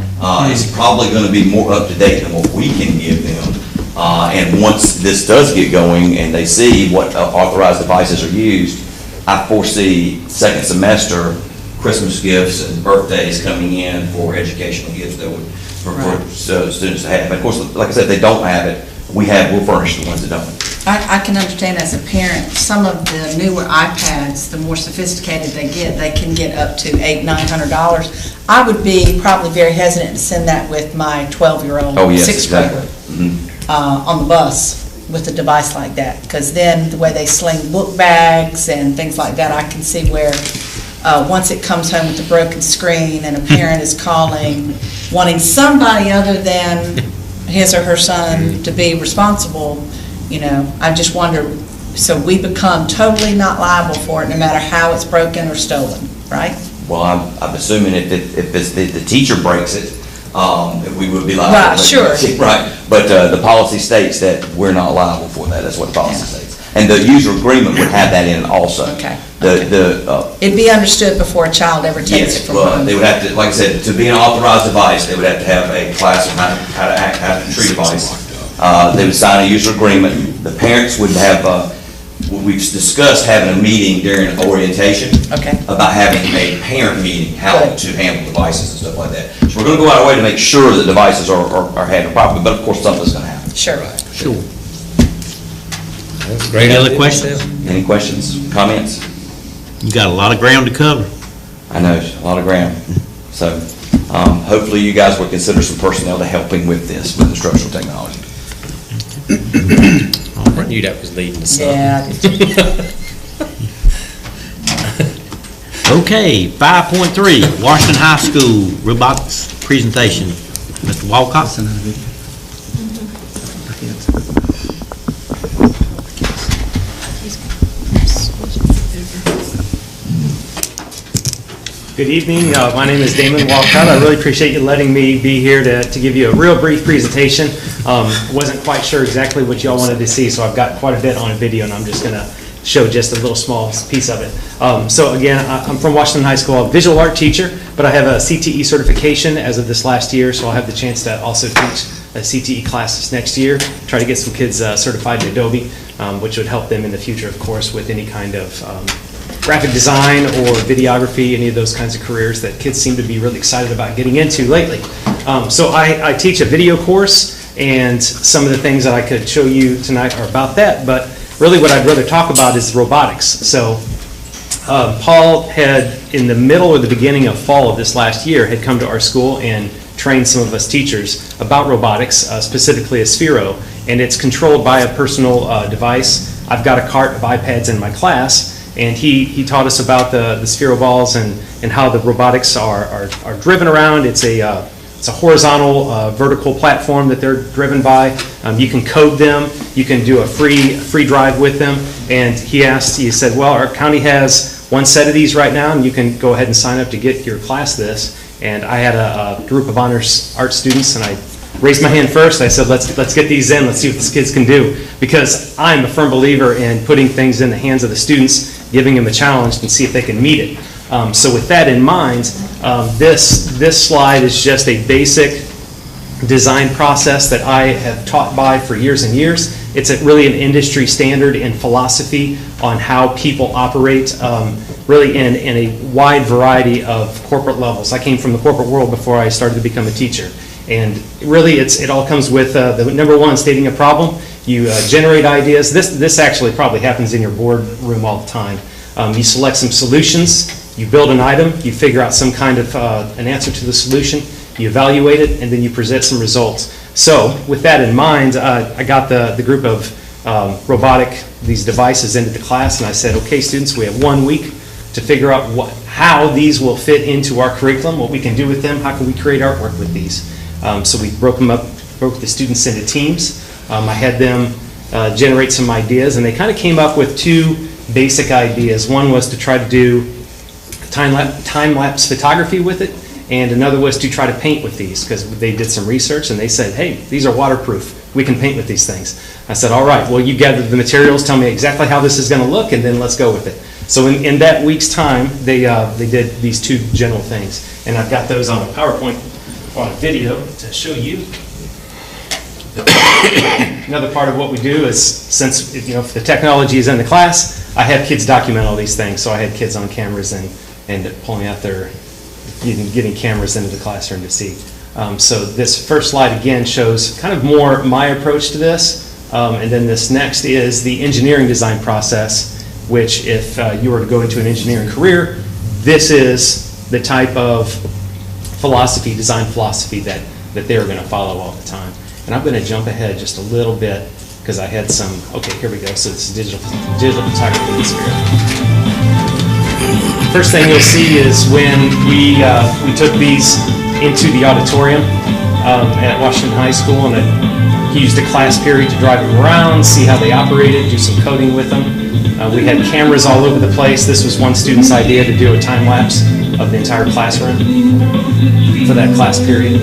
It's probably going to be more up to date than what we can give them. And once this does get going and they see what authorized devices are used, I foresee second semester Christmas gifts and birthdays coming in for educational gifts that would for students to have. And of course, like I said, if they don't have it, we'll furnish the ones that don't. I can understand as a parent, some of the newer iPads, the more sophisticated they can get up to $800, $900. I would be probably very hesitant to send that with my 12-year-old, sixth grader on the bus with a device like that, because then the way they sling book bags and things like that, I can see where once it comes home with a broken screen and a parent is calling, wanting somebody other than his or her son to be responsible, I just wonder, so we become totally not liable for it no matter how it's broken or stolen, right? Well, I'm assuming if it's the teacher breaks it, we would be liable. Right, sure. Right, but the policy states that we're not liable for that. That's what the policy states. And the user agreement would have that in it also. Okay. It'd be understood before a child ever takes it from home. They would have to, like I said, to be an authorized device, they would have to have a class on how to act, how to treat a device. They would sign a user agreement. The parents would have, we've discussed having a meeting during orientation about having a parent meeting, how to handle devices and stuff like that. So we're going to go out of our way to make sure that devices are handled properly, but of course something's going to happen. Sure. Sure. Great. Any other questions? Any questions, comments? You got a lot of ground to cover. I know, a lot of ground. So hopefully you guys will consider some personnel to helping with this, with instructional technology. I knew that was leading to something. Yeah. Okay, 5.3, Washington High School robotics presentation. Mr. Walcott. Good evening. My name is Damon Walcott. I really appreciate you letting me be here to give you a real brief presentation. Wasn't quite sure exactly what y'all wanted to see, so I've got quite a bit on a video, and I'm just going to show just a little small piece of it. So again, I'm from Washington High School. I'm a visual art teacher, but I have a CTE certification as of this last year, so I'll have the chance to also teach a CTE classes next year, try to get some kids certified in Adobe, which would help them in the future, of course, with any kind of graphic design or videography, any of those kinds of careers that kids seem to be really excited about getting into lately. So I teach a video course, and some of the things that I could show you tonight are about that, but really what I'd rather talk about is robotics. So Paul had, in the middle or the beginning of fall of this last year, had come to our school and trained some of us teachers about robotics, specifically a Sphero, and it's controlled by a personal device. I've got a cart of iPads in my class, And he taught us about the sphero balls and how the robotics are driven around. It's a horizontal, vertical platform that they're driven by. You can code them. You can do a free drive with them. And he said, well, our county has one set of these right now, and you can go ahead and sign up to get your class this. And I had a group of honors art students, and I raised my hand first. I said, let's get these in. Let's see what these kids can do. Because I'm a firm believer in putting things in the hands of the students, giving them a challenge, and see if they can meet it. So with that in mind, this slide is just a basic design process that I have taught by for years and years. It's really an industry standard in philosophy on how people operate, really in a wide variety of corporate levels. I came from the corporate world before I started to become a teacher. And really, it all comes with the number one, stating a problem. You generate ideas. This actually probably happens in your boardroom all the time. You select some solutions. You build an item, you figure out some kind of an answer to the solution, you evaluate it, and then you present some results. So with that in mind, I got the group of these devices into the class, and I said, okay, students, we have 1 week to figure out how these will fit into our curriculum, what we can do with them, how can we create artwork with these. So we broke the students into teams. I had them generate some ideas, and they kind of came up with two basic ideas. One was to try to do time-lapse photography with it, and another was to try to paint with these, because they did some research and they said, hey, these are waterproof. We can paint with these things. I said, all right, well, you gather the materials, tell me exactly how this is going to look, and then let's go with it. So in that week's time, they did these two general things, and I've got those on a PowerPoint, on a video to show you. Another part of what we do is, since if the technology is in the class, I have kids document all these things. So I had kids on cameras and pulling out getting cameras into the classroom to see. So this first slide again shows kind of more my approach to this, and then this next is the engineering design process, which if you were to go into an engineering career, this is the type of design philosophy that they're going to follow all the time. And I'm going to jump ahead just a little bit because I had some, okay, here we go. So it's digital photography in Spirit. First thing you'll see is when we took these into the auditorium at Washington High School, and he used a class period to drive them around, see how they operated, do some coding with them. We had cameras all over the place. This was one student's idea to do a time lapse of the entire classroom for that class period.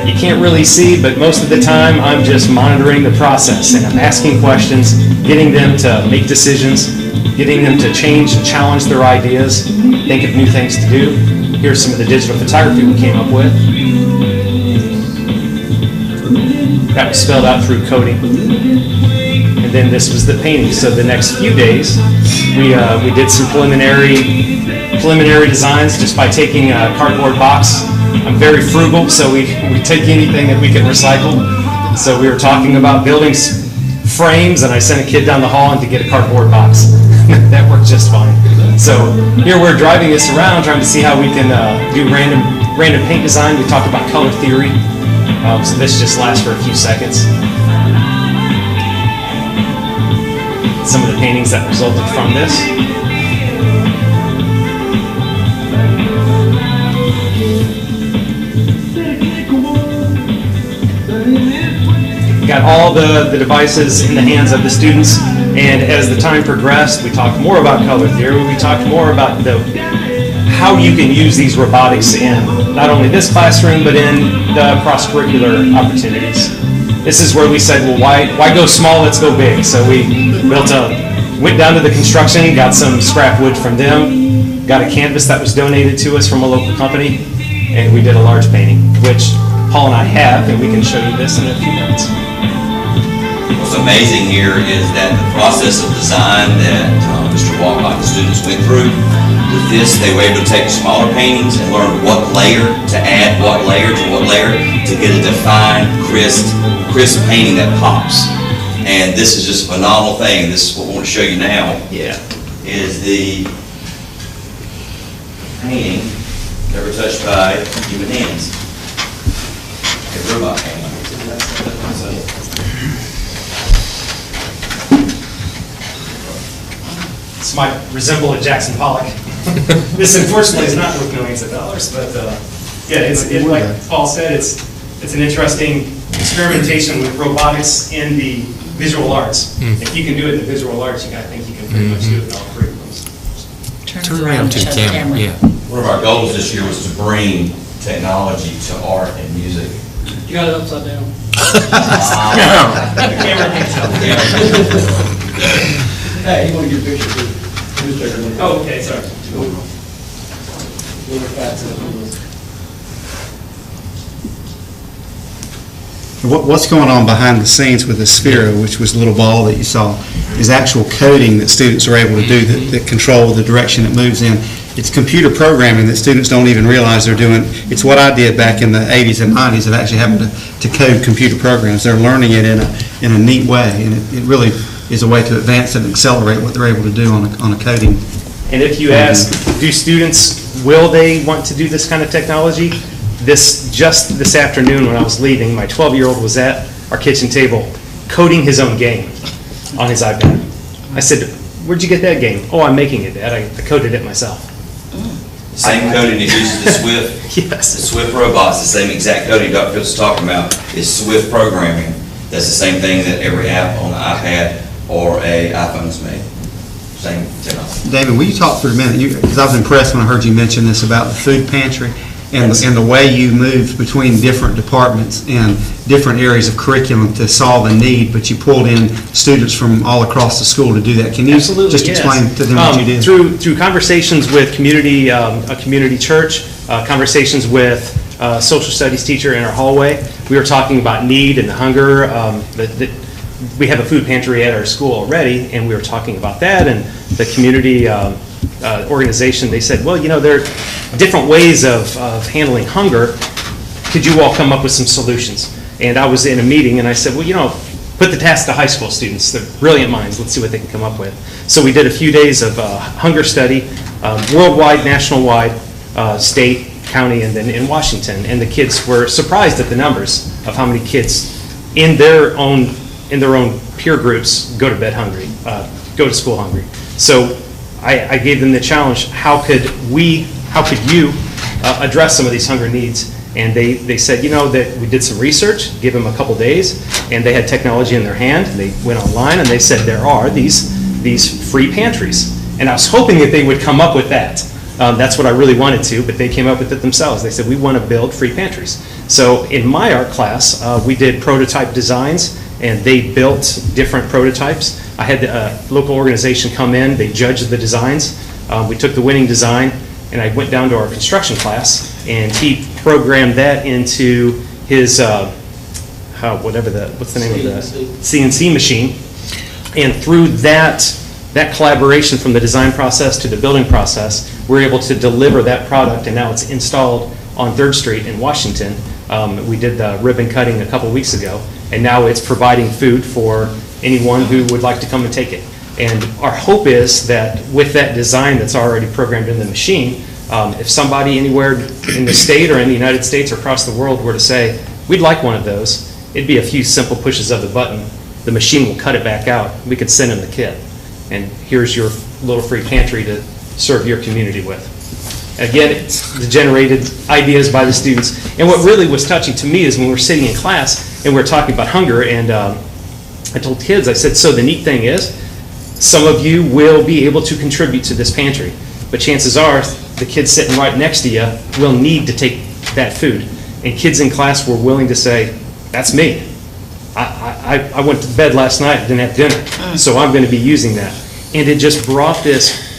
You can't really see, but most of the time I'm just monitoring the process, and I'm asking questions, getting them to make decisions, getting them to change and challenge their ideas, think of new things to do. Here's some of the digital photography we came up with. That was spelled out through coding. And then this was the painting. So the next few days, we did some preliminary designs just by taking a cardboard box. I'm very frugal, so we take anything that we can recycle. So we were talking about building frames, and I sent a kid down the hall to get a cardboard box. That worked just fine. So here we're driving this around, trying to see how we can do random paint design. We talked about color theory. So this just lasts for a few seconds. Some of the paintings that resulted from this. Got all the devices in the hands of the students, and as the time progressed, we talked more about color theory. We talked more about how you can use these robotics in not only this classroom, but in the cross-curricular opportunities. This is where we said, well, why go small, let's go big. So we went down to the construction, got some scrap wood from them, got a canvas that was donated to us from a local company, and we did a large painting, which Paul and I have, and we can show you this in a few minutes. What's amazing here is that the process of design that Mr. Walcott and the students went through, with this, they were able to take smaller paintings and learn what layer to add, what layer to what layer, to get a defined, crisp painting that pops. And this is just a phenomenal thing. This is what we want to show you now. Yeah. Is the painting never touched by human hands. A robot painting. This might resemble a Jackson Pollock. This unfortunately is not worth millions of dollars, but yeah, like Paul said, it's an interesting experimentation with robotics in the visual arts. If you can do it in the visual arts, I think you can pretty much do it in all curriculums. Turn around to the camera. Yeah. One of our goals this year was to bring technology to art and music. You got it upside down. Hey, you want to get a picture too? Oh, okay, sorry. What's going on behind the scenes with the Sphero, which was the little ball that you saw, is actual coding that students are able to do that control the direction it moves in. It's computer programming that students don't even realize they're doing. It's what I did back in the 80s and 90s of actually having to code computer programs. They're learning it in a neat way, and it really is a way to advance and accelerate what they're able to do on a coding. And if you ask, do students, will they want to do this kind of technology? Just this afternoon when I was leaving, my 12-year-old was at our kitchen table coding his own game on his iPad. I said, where'd you get that game? Oh, I'm making it, Dad. I coded it myself. Same coding that uses the Swift. Yes. The Swift robots, the same exact coding Dr. Phillips is talking about is Swift programming. That's the same thing that every app on the iPad or a iPhone is made. Same technology. David, will you talk for a minute? Because I was impressed when I heard you mention this about the food pantry and the way you moved between different departments and different areas of curriculum to solve a need, but you pulled in students from all across the school to do that. Can you just explain to them what you did? Through conversations with a community church, conversations with a social studies teacher in our hallway, we were talking about need and the hunger. We have a food pantry at our school already, and we were talking about that, and the community organization, they said, well, there are different ways of handling hunger. Could you all come up with some solutions? And I was in a meeting, and I said, well, put the task to high school students. They're brilliant minds. Let's see what they can come up with. So we did a few days of hunger study, worldwide, national-wide, state, county, and then in Washington. And the kids were surprised at the numbers of how many kids in their own peer groups go to bed hungry, go to school hungry. So I gave them the challenge, how could you address some of these hunger needs? And they said, that we did some research, give them a couple days, and they had technology in their hand. They went online and they said there are these free pantries. And I was hoping that they would come up with that. That's what I really wanted to, but they came up with it themselves. They said, we want to build free pantries. So in my art class, we did prototype designs, and they built different prototypes. I had a local organization come in, they judged the designs. We took the winning design, and I went down to our construction class, and he programmed that into his, what's the name of the CNC machine. And through that collaboration from the design process to the building process, we're able to deliver that product, and now it's installed on 3rd Street in Washington. We did the ribbon cutting a couple weeks ago, and now it's providing food for anyone who would like to come and take it. And our hope is that with that design that's already programmed in the machine, if somebody anywhere in the state or in the United States or across the world were to say, we'd like one of those, it'd be a few simple pushes of the button. The machine will cut it back out. We could send them the kit. And here's your little free pantry to serve your community with. Again, it's the generated ideas by the students. And what really was touching to me is when we're sitting in class and we're talking about hunger, and I told kids, I said, so the neat thing is, some of you will be able to contribute to this pantry, but chances are the kids sitting right next to you will need to take that food. And kids in class were willing to say, that's me. I went to bed last night, didn't have dinner, so I'm going to be using that. And it just brought this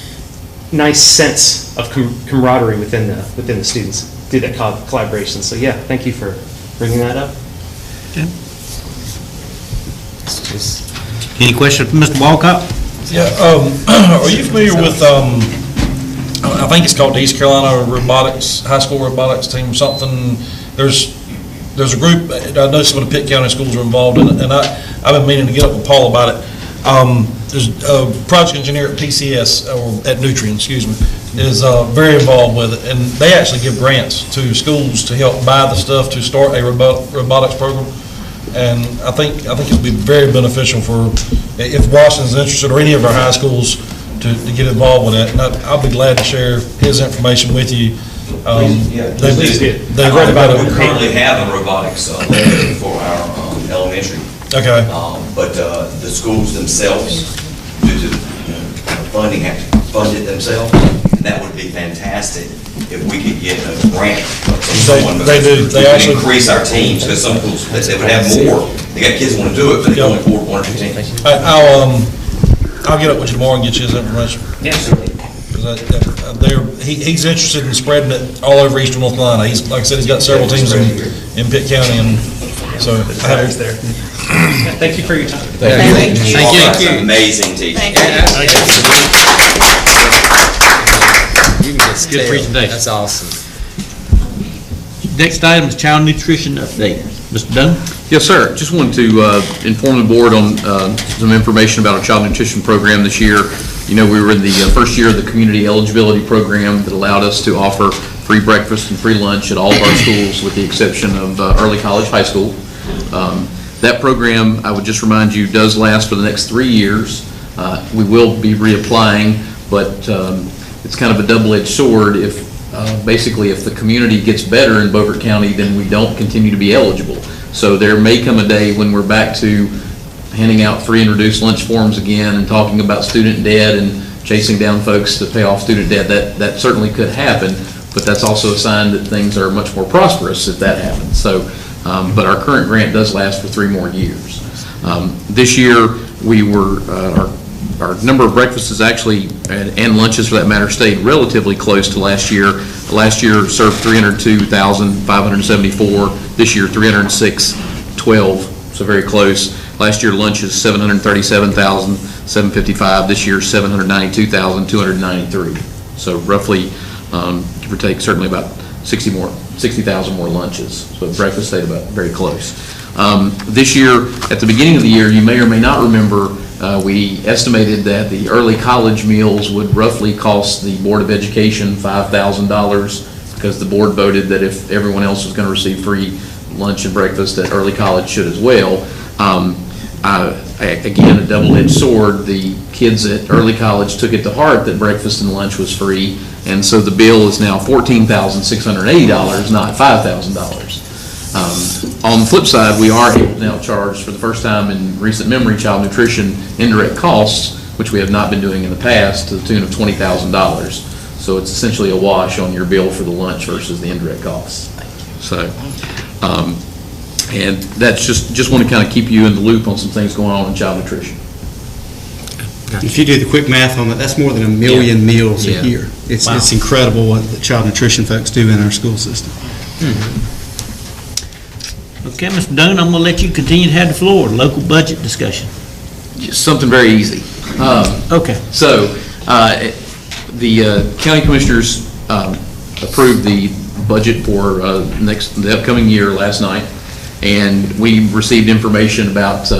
nice sense of camaraderie within the students through that collaboration. So yeah, thank you for bringing that up. Okay. Any questions for Mr. Walcott? Yeah, are you familiar with, I think it's called the East Carolina Robotics, High School Robotics Team or something? There's a group, I know some of the Pitt County schools are involved in it, and I've been meaning to get up with Paul about it. There's a project engineer at PCS, or at Nutrien, excuse me, is very involved with it, and they actually give grants to schools to help buy the stuff to start a robotics program. And I think it'll be very beneficial for, if Washington's interested, or any of our high schools, to get involved with that. And I'll be glad to share his information with you. Please do. They read about it. We currently have a robotics lab for our elementary. Okay. But the schools themselves, due to funding, have to fund it themselves, and that would be fantastic if we could get a grant from someone. They do. They actually increase our teams, because some schools, they would have more. They got kids who want to do it, but they can only afford 1 or 2 teams. I'll get up with you tomorrow and get you his information. Yes. He's interested in spreading it all over Eastern North Carolina. He's, like I said, he's got several teams in Pitt County, and so I have there. Thank you for your time. Thank you. Amazing teaching. Good presentation. That's awesome. Next item is child nutrition update. Mr. Dunn? Yes, sir. Just wanted to inform the board on some information about our child nutrition program this year. You know, we were in the first year of the community eligibility program that allowed us to offer free breakfast and free lunch at all of our schools with the exception of early college high school. That program, I would just remind you, does last for the next 3 years. We will be reapplying, but it's kind of a double-edged sword. If basically if the community gets better in Beaufort County, then we don't continue to be eligible. So there may come a day when we're back to handing out free and reduced lunch forms again and talking about student debt and chasing down folks to pay off student debt. That certainly could happen, but that's also a sign that things are much more prosperous if that happens. So, but our current grant does last for 3 more years. This year, we were, our number of breakfasts is actually, and lunches for that matter, stayed relatively close to last year. Last year served 302,574. This year, 306,12, so very close. Last year, lunches 737,755. This year, 792,293. So roughly, give or take, certainly about 60,000 more lunches. So breakfast stayed about very close. This year, at the beginning of the year, you may or may not remember, we estimated that the early college meals would roughly cost the Board of Education $5,000 because the board voted that if everyone else was going to receive free lunch and breakfast, that early college should as well. Again, a double-edged sword. The kids at early college took it to heart that breakfast and lunch was free, and so the bill is now $14,680, not $5,000. On the flip side, we are able to now charge, for the first time in recent memory, child nutrition indirect costs, which we have not been doing in the past, to the tune of $20,000. So it's essentially a wash on your bill for the lunch versus the indirect costs. So, and that's just want to kind of keep you in the loop on some things going on in child nutrition. If you do the quick math on that, that's more than 1 million meals a year. It's incredible what the child nutrition folks do in our school system. Okay, Mr. Dunn, I'm going to let you continue to have the floor. Local budget discussion. Just something very easy. Okay. So, the county commissioners approved the budget for the upcoming year last night, and we received information about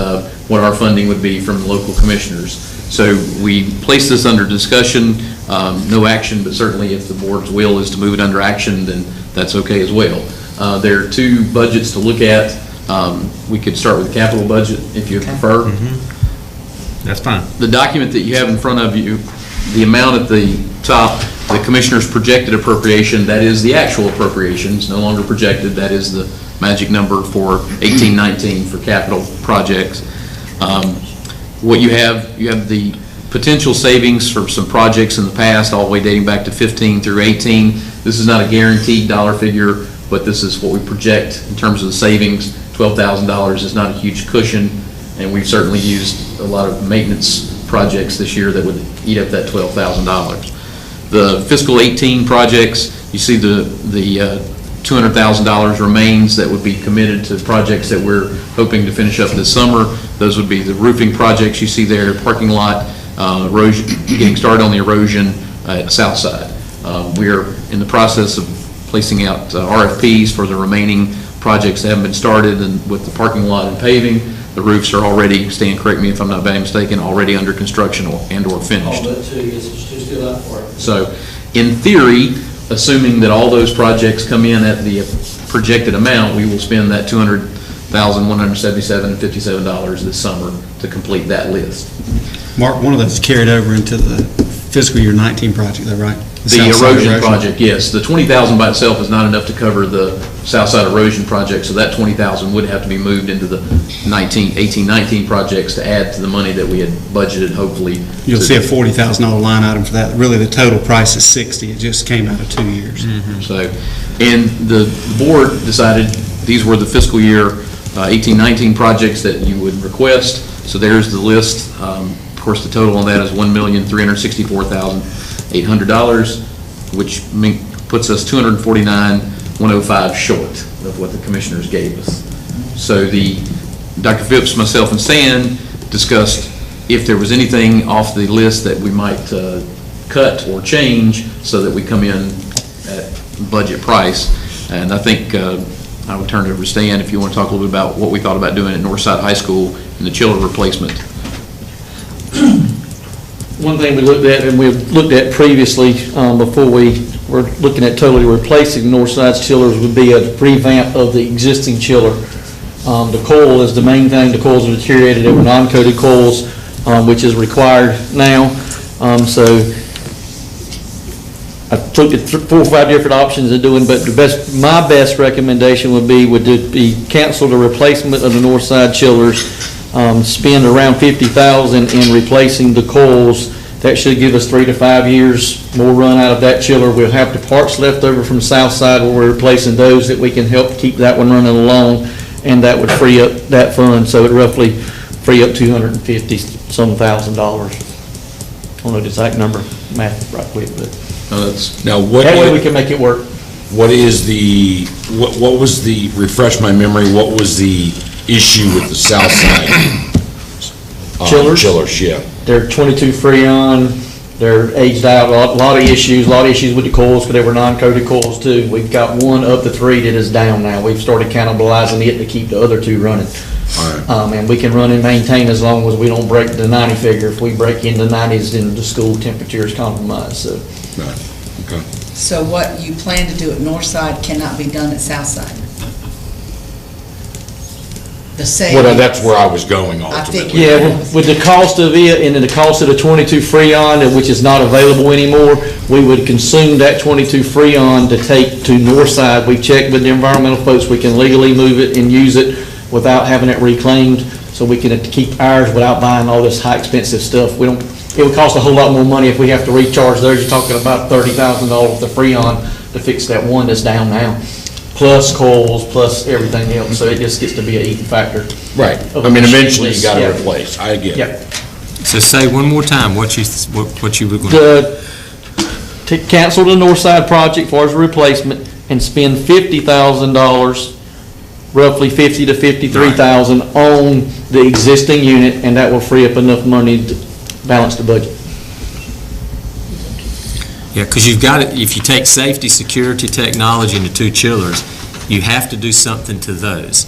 what our funding would be from the local commissioners. So we placed this under discussion, no action, but certainly if the board's will is to move it under action, then that's okay as well. There are 2 budgets to look at. We could start with the capital budget if you prefer. That's fine. The document that you have in front of you, the amount at the top, the commissioner's projected appropriation, that is the actual appropriations, no longer projected. That is the magic number for 18-19 for capital projects. What you have the potential savings for some projects in the past, all the way dating back to 15 through 18. This is not a guaranteed dollar figure, but this is what we project in terms of the savings. $12,000 is not a huge cushion, and we've certainly used a lot of maintenance projects this year that would eat up that $12,000. The fiscal 18 projects, you see the $200,000 remains that would be committed to projects that we're hoping to finish up this summer. Those would be the roofing projects you see there, parking lot, erosion, getting started on the erosion at Southside. We're in the process of placing out RFPs for the remaining projects that haven't been started, and with the parking lot and paving, the roofs are already, Stan, correct me if I'm not mistaken, already under construction and/or finished. All but 2, yes, it's just still out for it. So, in theory, assuming that all those projects come in at the projected amount, we will spend that $200,177.57 this summer to complete that list. Mark, one of those carried over into the fiscal year 19 project, though, right? The South side erosion project, yes. The 20,000 by itself is not enough to cover the south side erosion project, so that 20,000 would have to be moved into the 18-19 projects to add to the money that we had budgeted, hopefully. You'll see a $40,000 line item for that. Really, the total price is 60. It just came out of 2 years. So, and the board decided these were the fiscal year 18-19 projects that you would request. So there's the list. Of course, the total on that is $1,364,800, which puts us $249,105 short of what the commissioners gave us. So Dr. Phipps, myself, and Stan discussed if there was anything off the list that we might cut or change so that we come in at budget price. And I think I would turn it over to Stan if you want to talk a little bit about what we thought about doing at Northside High School and the chiller replacement. One thing we looked at, and we've looked at previously before we were looking at totally replacing Northside's chillers, would be a revamp of the existing chiller. The coil is the main thing. The coils are deteriorated. They were non-coated coils, which is required now. So I've looked at 4 or 5 different options of doing, but my best recommendation would be cancel the replacement of the Northside chillers, spend around $50,000 in replacing the coils. That should give us 3 to 5 years more run out of that chiller. We'll have the parts left over from Southside where we're replacing those that we can help keep that one running along, and that would free up that fund. So it roughly free up $250-some thousand. I don't know the exact number, math right quick, but now what? That way we can make it work. What is the what was the, refresh my memory, what was the issue with the south side chillers? Yeah. They're 22 Freon. They're aged out. A lot of issues with the coils because they were non-coated coils too. We've got 1 of the 3 that is down now. We've started cannibalizing it to keep the other 2 running. And we can run and maintain as long as we don't break the 90 figure. If we break into 90s, then the school temperature is compromised. So. Right. Okay. So what you plan to do at Northside cannot be done at Southside? The same. Well, that's where I was going ultimately. Yeah, with the cost of it and then the cost of the 22 Freon, which is not available anymore, we would consume that 22 Freon to take to Northside. We checked with the environmental folks. We can legally move it and use it without having it reclaimed, so we can keep ours without buying all this high expensive stuff. It would cost a whole lot more money if we have to recharge those. You're talking about $30,000 the Freon to fix that one that's down now, plus coils, plus everything else. So it just gets to be an eating factor. Right. I mean, eventually you got to replace. I get it. So say one more time what you were going to cancel the Northside project as far as a replacement and spend $50,000, roughly $50,000 to $53,000 on the existing unit, and that will free up enough money to balance the budget. Yeah, because you've got it. If you take safety, security, technology, and the 2 chillers, you have to do something to those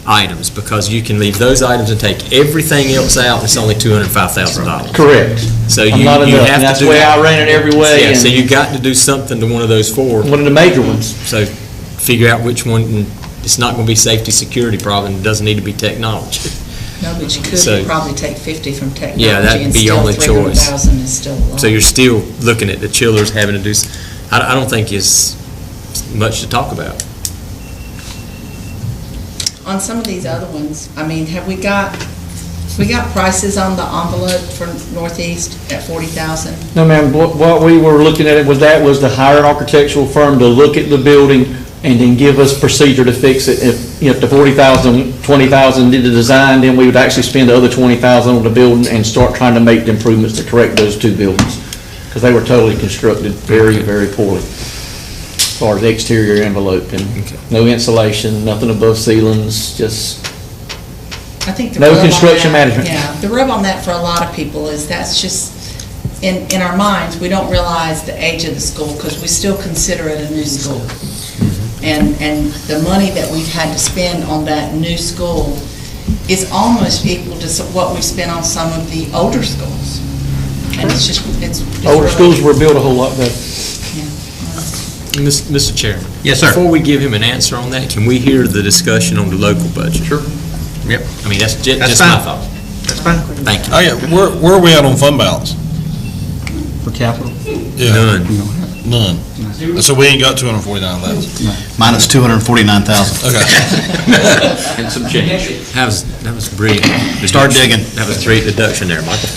items, because you can leave those items and take everything else out, and it's only $205,000. Correct. So you have to that's the way I ran it every way. Yeah, so you got to do something to one of those 4. One of the major ones. So figure out which one. It's not going to be safety, security problem. It doesn't need to be technology. No, but you could probably take 50 from technology. Yeah, that'd be your only choice. $300,000 is still a lot. So you're still looking at the chillers having to do. I don't think is much to talk about. On some of these other ones, I mean, have we got prices on the envelope for Northeast at $40,000? No, ma'am. What we were looking at was to hire an architectural firm to look at the building and then give us procedure to fix it. If the $40,000, $20,000 did the design, then we would actually spend the other $20,000 on the building and start trying to make the improvements to correct those 2 buildings, because they were totally constructed very, very poorly as far as the exterior envelope, and no insulation, nothing above ceilings, just I think no construction management. Yeah, the rub on that for a lot of people is that's just in our minds, we don't realize the age of the school because we still consider it a new school. And the money that we've had to spend on that new school is almost equal to what we spent on some of the older schools. And it's older schools were built a whole lot better. Mr. Chairman. Yes, sir. Before we give him an answer on that, can we hear the discussion on the local budget? Sure. Yep. I mean, that's just fine. my thought. That's fine. Thank you. Oh, yeah. Where are we at on fund balance? for capital? Yeah. None. So we ain't got 249,000. Minus 249,000. Okay. And some change. That was brilliant. Start digging. That was a great deduction there, Michael.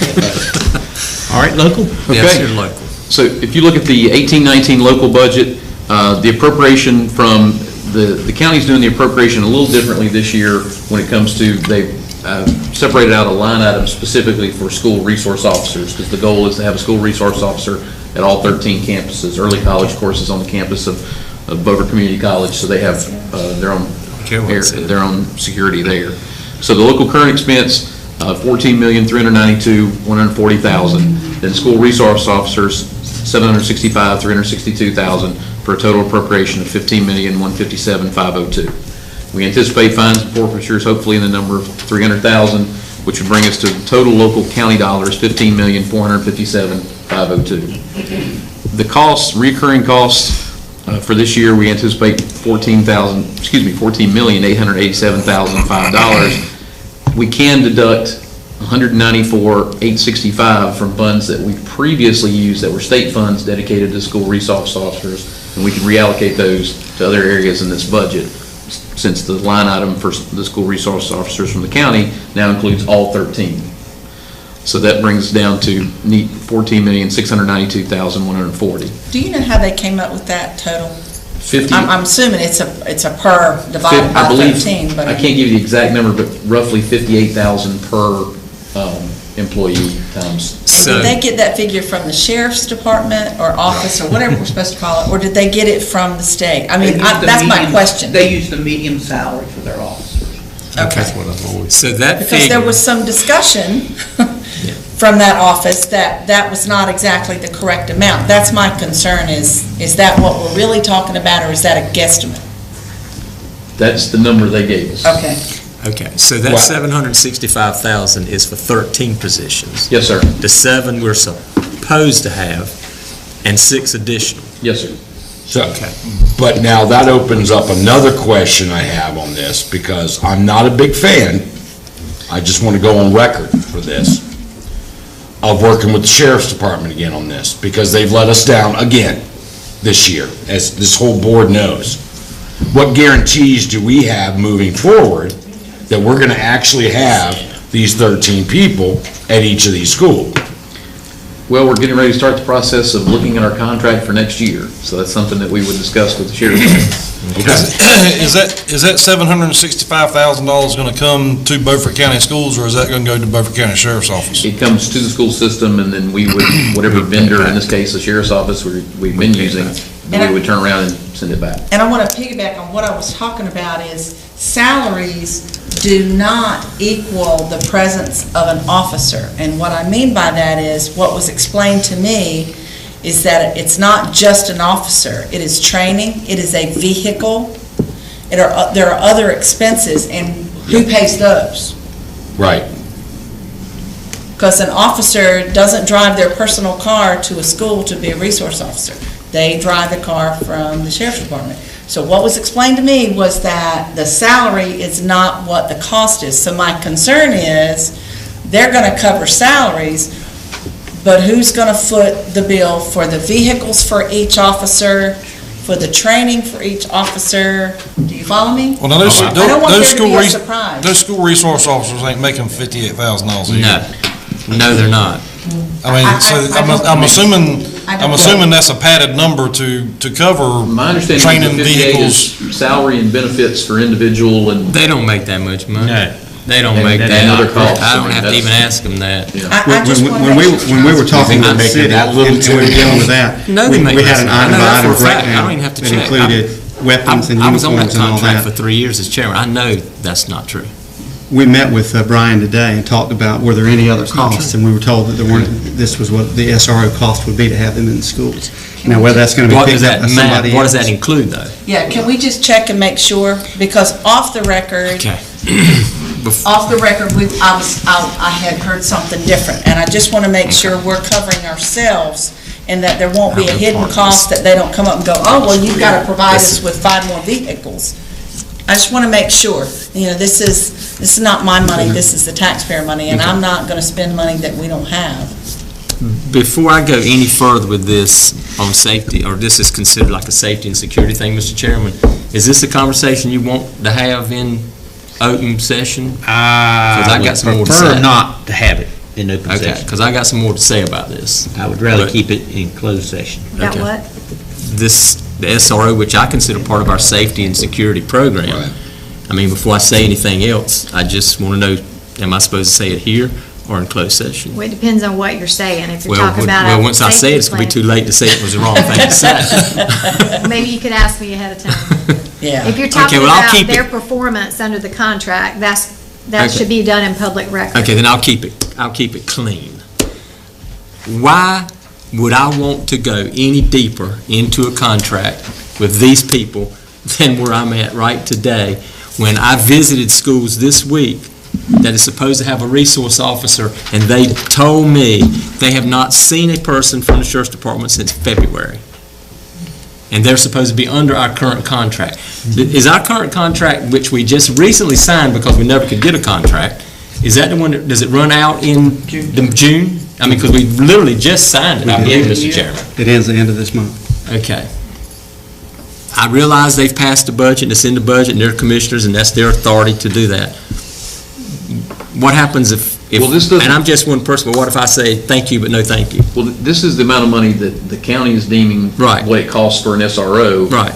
All right, local? Yes, you're local. So if you look at the 18-19 local budget, the appropriation from, the county's doing the appropriation a little differently this year when it comes to, they've separated out a line item specifically for school resource officers, because the goal is to have a school resource officer at all 13 campuses. Early college courses on the campus of Beaufort Community College, so they have their own security there. So the local current expense, $14,392,140,000. Then school resource officers, $765,362,000 for a total appropriation of $15,157,502. We anticipate fines and forfeitures hopefully in the number of $300,000, which would bring us to total local county dollars $15,457,502. The costs, recurring costs for this year, we anticipate $14,887,005. We can deduct $194,865 from funds that we previously used that were state funds dedicated to school resource officers, and we can reallocate those to other areas in this budget, since the line item for the school resource officers from the county now includes all 13. So that brings us down to $14,692,140. Do you know how they came up with that total? 50. I'm assuming it's a per divided by 13, but I can't give you the exact number, but roughly 58,000 per employee times. did they get that figure from the sheriff's department or office or whatever we're supposed to call it, or did they get it from the state? I mean, that's my question. They use the median salary for their officers. Okay. That's what I've always. So that Because there was some discussion from that office that was not exactly the correct amount. That's my concern is that what we're really talking about, or is that a guesstimate? That's the number they gave us. Okay. Okay, so that 765,000 is for 13 positions. Yes, sir. The 7 we're supposed to have, and 6 additional. Yes, sir. So, but now that opens up another question I have on this, because I'm not a big fan, I just want to go on record for this, of working with the sheriff's department again on this, because they've let us down again this year, as this whole board knows. What guarantees do we have moving forward that we're going to actually have these 13 people at each of these schools? Well, we're getting ready to start the process of looking at our contract for next year, so that's something that we would discuss with the sheriff. Is that $765,000 going to come to Beaufort County Schools, or is that going to go to Beaufort County Sheriff's Office? It comes to the school system, and then we would, whatever vendor, in this case, the sheriff's office we've been using, we would turn around and send it back. And I want to piggyback on what I was talking about is salaries do not equal the presence of an officer. And what I mean by that is, what was explained to me is that it's not just an officer. It is training, it is a vehicle, there are other expenses, and who pays those? Right. Because an officer doesn't drive their personal car to a school to be a resource officer. They drive the car from the sheriff's department. So what was explained to me was that the salary is not what the cost is. So my concern is they're going to cover salaries, but who's going to foot the bill for the vehicles for each officer, for the training for each officer? Do you follow me? Well, now I don't want there to be a surprise. Those school resource officers ain't making $58,000 a year. No, they're not. I mean, I'm assuming that's a padded number to cover My understanding training is that 58 vehicles. is salary and benefits for individual, and They don't make that much money. No. They don't And- make and that. other costs. I don't I mean, have to that's- even ask them that. When we were talking about the city, and we were dealing with that, No, we they make had an less. I know that item for a fact. I breakdown don't even have to that check. included weapons and I was on that uniforms and all contract for that. 3 years as chairman. I know that's not true. We met with Brian today and talked about were there any other costs, and we were told that there weren't. This was what the SRO cost would be to have them in the schools. Now, whether that's going to be What picked does up by that somebody What does else. that include, though? Yeah, can we just check and make sure? Because off the record, Okay. off the record, I had heard something different, and I just want to make sure we're covering ourselves and that there won't be a hidden cost that they don't come up and go, oh, well, you've got to provide us with 5 more vehicles. I just want to make sure, this is not my money, this is the taxpayer money, and I'm not going to spend money that we don't have. Before I go any further with this on safety, or this is considered like a safety and security thing, Mr. Chairman, is this a conversation you want to have in open session? I would prefer not to have it in open Okay, session. because I got some more to say about this. I would rather But- keep it in closed session. About what? The SRO, which I consider part of our safety and security program. I mean, before I say anything else, I just want to know, am I supposed to say it here or in closed session? Well, it depends on what you're saying. If you're Well, talking about well, a once I say it, it's going to be too late to say it was the wrong thing to say. maybe you could ask me ahead of time. Yeah. If you're Okay, talking well, I'll about keep their it. performance under the contract, that Okay. should be done in public record. Okay, then I'll keep it clean. Why would I want to go any deeper into a contract with these people than where I'm at right today when I visited schools this week that is supposed to have a resource officer, and they told me they have not seen a person from the Sheriff's Department since February. And they're supposed to be under our current contract. Is our current contract, which we just recently signed because we never could get a contract, is that the one that, does it run out in June? I mean, because we literally just signed it, I believe, Mr. Chairman. It ends the end of this month. Okay. I realize they've passed the budget, it's in the budget, and they're commissioners, and that's their authority to do that. What happens if, Well, this doesn't- and I'm just one person, but what if I say thank you, but no thank you? Well, this is the amount of money that the county is deeming what it costs for an SRO. Right.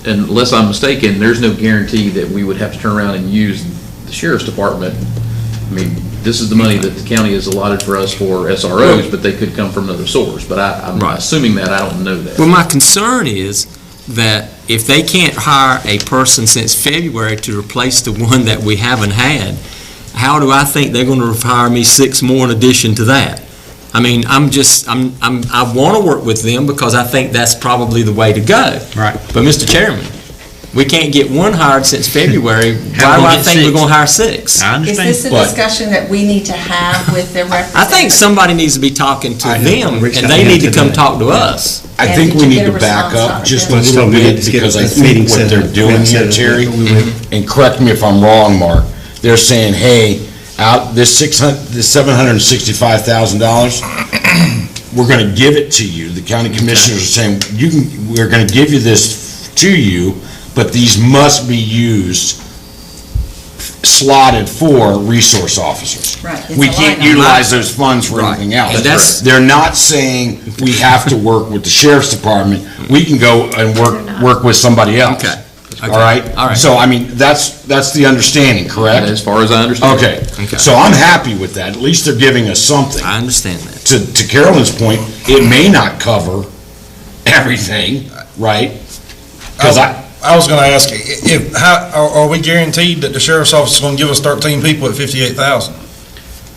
And unless I'm mistaken, there's no guarantee that we would have to turn around and use the sheriff's department. I mean, this is the money that the county has allotted for us for SROs, but they could come from another source. But I'm assuming that, I don't know that. Well, my concern is that if they can't hire a person since February to replace the one that we haven't had, how do I think they're going to hire me 6 more in addition to that? I mean, I want to work with them because I think that's probably the way to go. Right. But, Mr. Chairman, we can't get one hired since February. How Why do do we I get think we're 6? going to hire 6? I Is understand. this a discussion that we need to have with their I representatives? think somebody needs to be talking to I know. them, Reached and out they to need him to come today. talk to us. I And think did we you need get a to back response up on just it? a little We bit need to because I get- think meeting what set they're up. doing We here, need to- Terry, we would- and correct me if I'm wrong, Mark, they're saying, hey, out this $765,000, we're going to give it to you. The county commissioners are saying, we're going to give you this to you, but these must be used slotted for resource officers. Right, it's We a can't line item. utilize those funds for anything else. And that's- They're not saying we have to work with the sheriff's department. We can go and work with somebody else. Okay. All right? All right. So, I mean, that's the understanding, correct? As far as I understand. Okay. Okay. So I'm happy with that. At least they're giving us something. I understand that. To Carolyn's point, it may not cover everything, right? Because I was going to ask, are we guaranteed that the sheriff's office is going to give us 13 people at $58,000?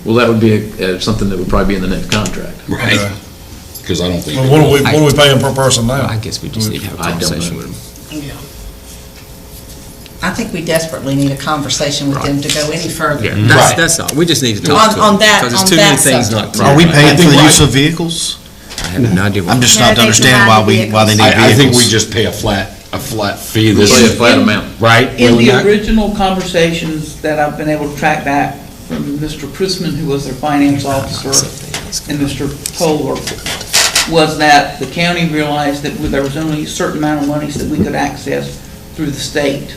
Well, that would be something that would probably be in the next contract. Right. Because I don't think. Well, what are we paying per person now? I guess we just need to have a I don't conversation know. with them. I think we desperately need a conversation with them to go any further. Yeah, that's all. We just need to talk to them. On that- Because on there's too many that things subject. not clear. Are we paying for the think use of vehicles? I have no idea. I'm just No, not they understanding provide why the why they need vehicles. I think we just pay a flat fee. This Pay a flat amount. Right? In Will the not- original conversations that I've been able to track back from Mr. Prisman, who was their finance officer, and Mr. Polar, was that the county realized that there was only a certain amount of monies that we could access through the state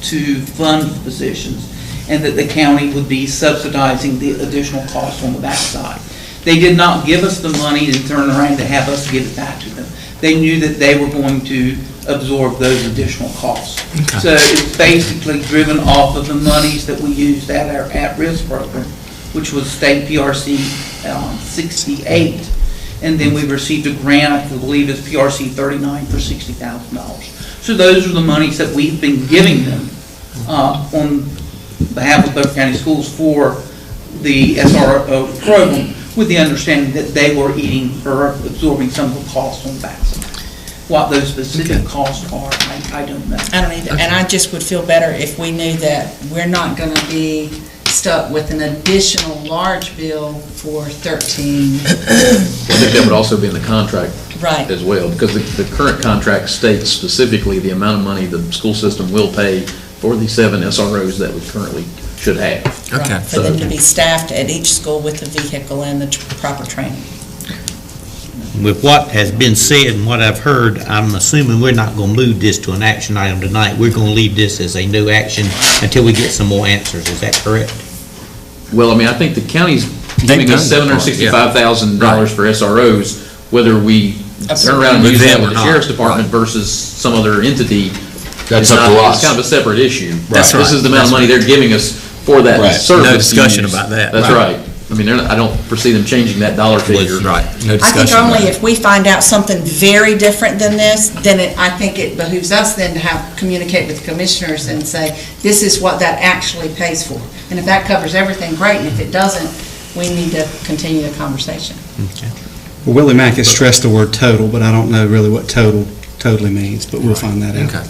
to fund positions, and that the county would be subsidizing the additional costs on the backside. They did not give us the money and turn around to have us give it back to them. They knew that they were going to absorb those additional costs. So it's basically driven off of the monies that we used at our at-risk program, which was state PRC 68. And then we received a grant, I believe it's PRC 39 for $60,000. So those are the monies that we've been giving them on behalf of Beaufort County Schools for the SRO program, with the understanding that they were eating or absorbing some of the costs on the backside. What those specific costs are, I don't know. I don't either, and I just would feel better if we knew that we're not gonna be stuck with an additional large bill for 13. I think that would also be in the contract Right. as well, because the current contract states specifically the amount of money the school system will pay for the 7 SROs that we currently should have. Okay. For them to be staffed at each school with a vehicle and the proper training. with what has been said and what I've heard, I'm assuming we're not going to move this to an action item tonight. We're going to leave this as a new action until we get some more answers. Is that correct? Well, I mean, I think the county's giving us $765,000 for SROs, whether we turn around and use that with the sheriff's department versus some other entity. That's is up to not- us. It's kind of a separate issue. That's This right. is the amount of money they're giving us for that Right. service. No discussion to use. about that. That's Right. right. I mean, I don't foresee them changing that dollar figure. Right. No I discussion think about only it. if we find out something very different than this, then I think it behooves us then to communicate with the commissioners and say, this is what that actually pays for. And if that covers everything, great, and if it doesn't, we need to continue the conversation. Well, Willie Mack has stressed the word total, but I don't know really what totally means, but we'll find that out. Okay.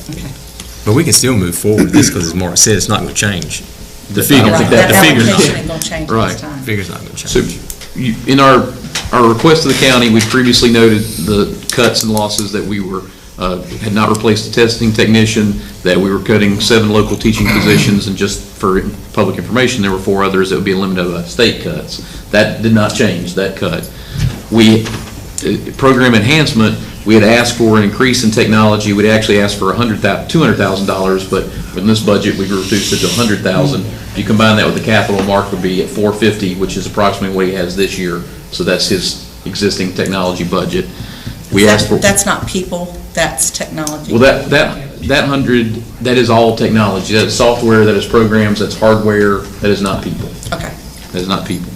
But we can still move forward with this because, as Mark said, it's not going to change. The I don't figure, think the that figure's allocation not. ain't gonna change Right. this time. Figure's not going to So, change. in our request to the county, we previously noted the cuts and losses that we were, had not replaced a testing technician, that we were cutting 7 local teaching positions, and just for public information, there were 4 others that would be eliminated by state cuts. That did not change, that cut. Program enhancement, we had asked for an increase in technology. We'd actually asked for $200,000, but in this budget, we reduced it to $100,000. If you combine that with the capital, Mark would be at $450,000, which is approximately what he has this year. So that's his existing technology budget. We asked for. That's not people, that's technology. Well, that 100, that is all technology. That is software, that is programs, that's hardware, that is not people. Okay. That is not people.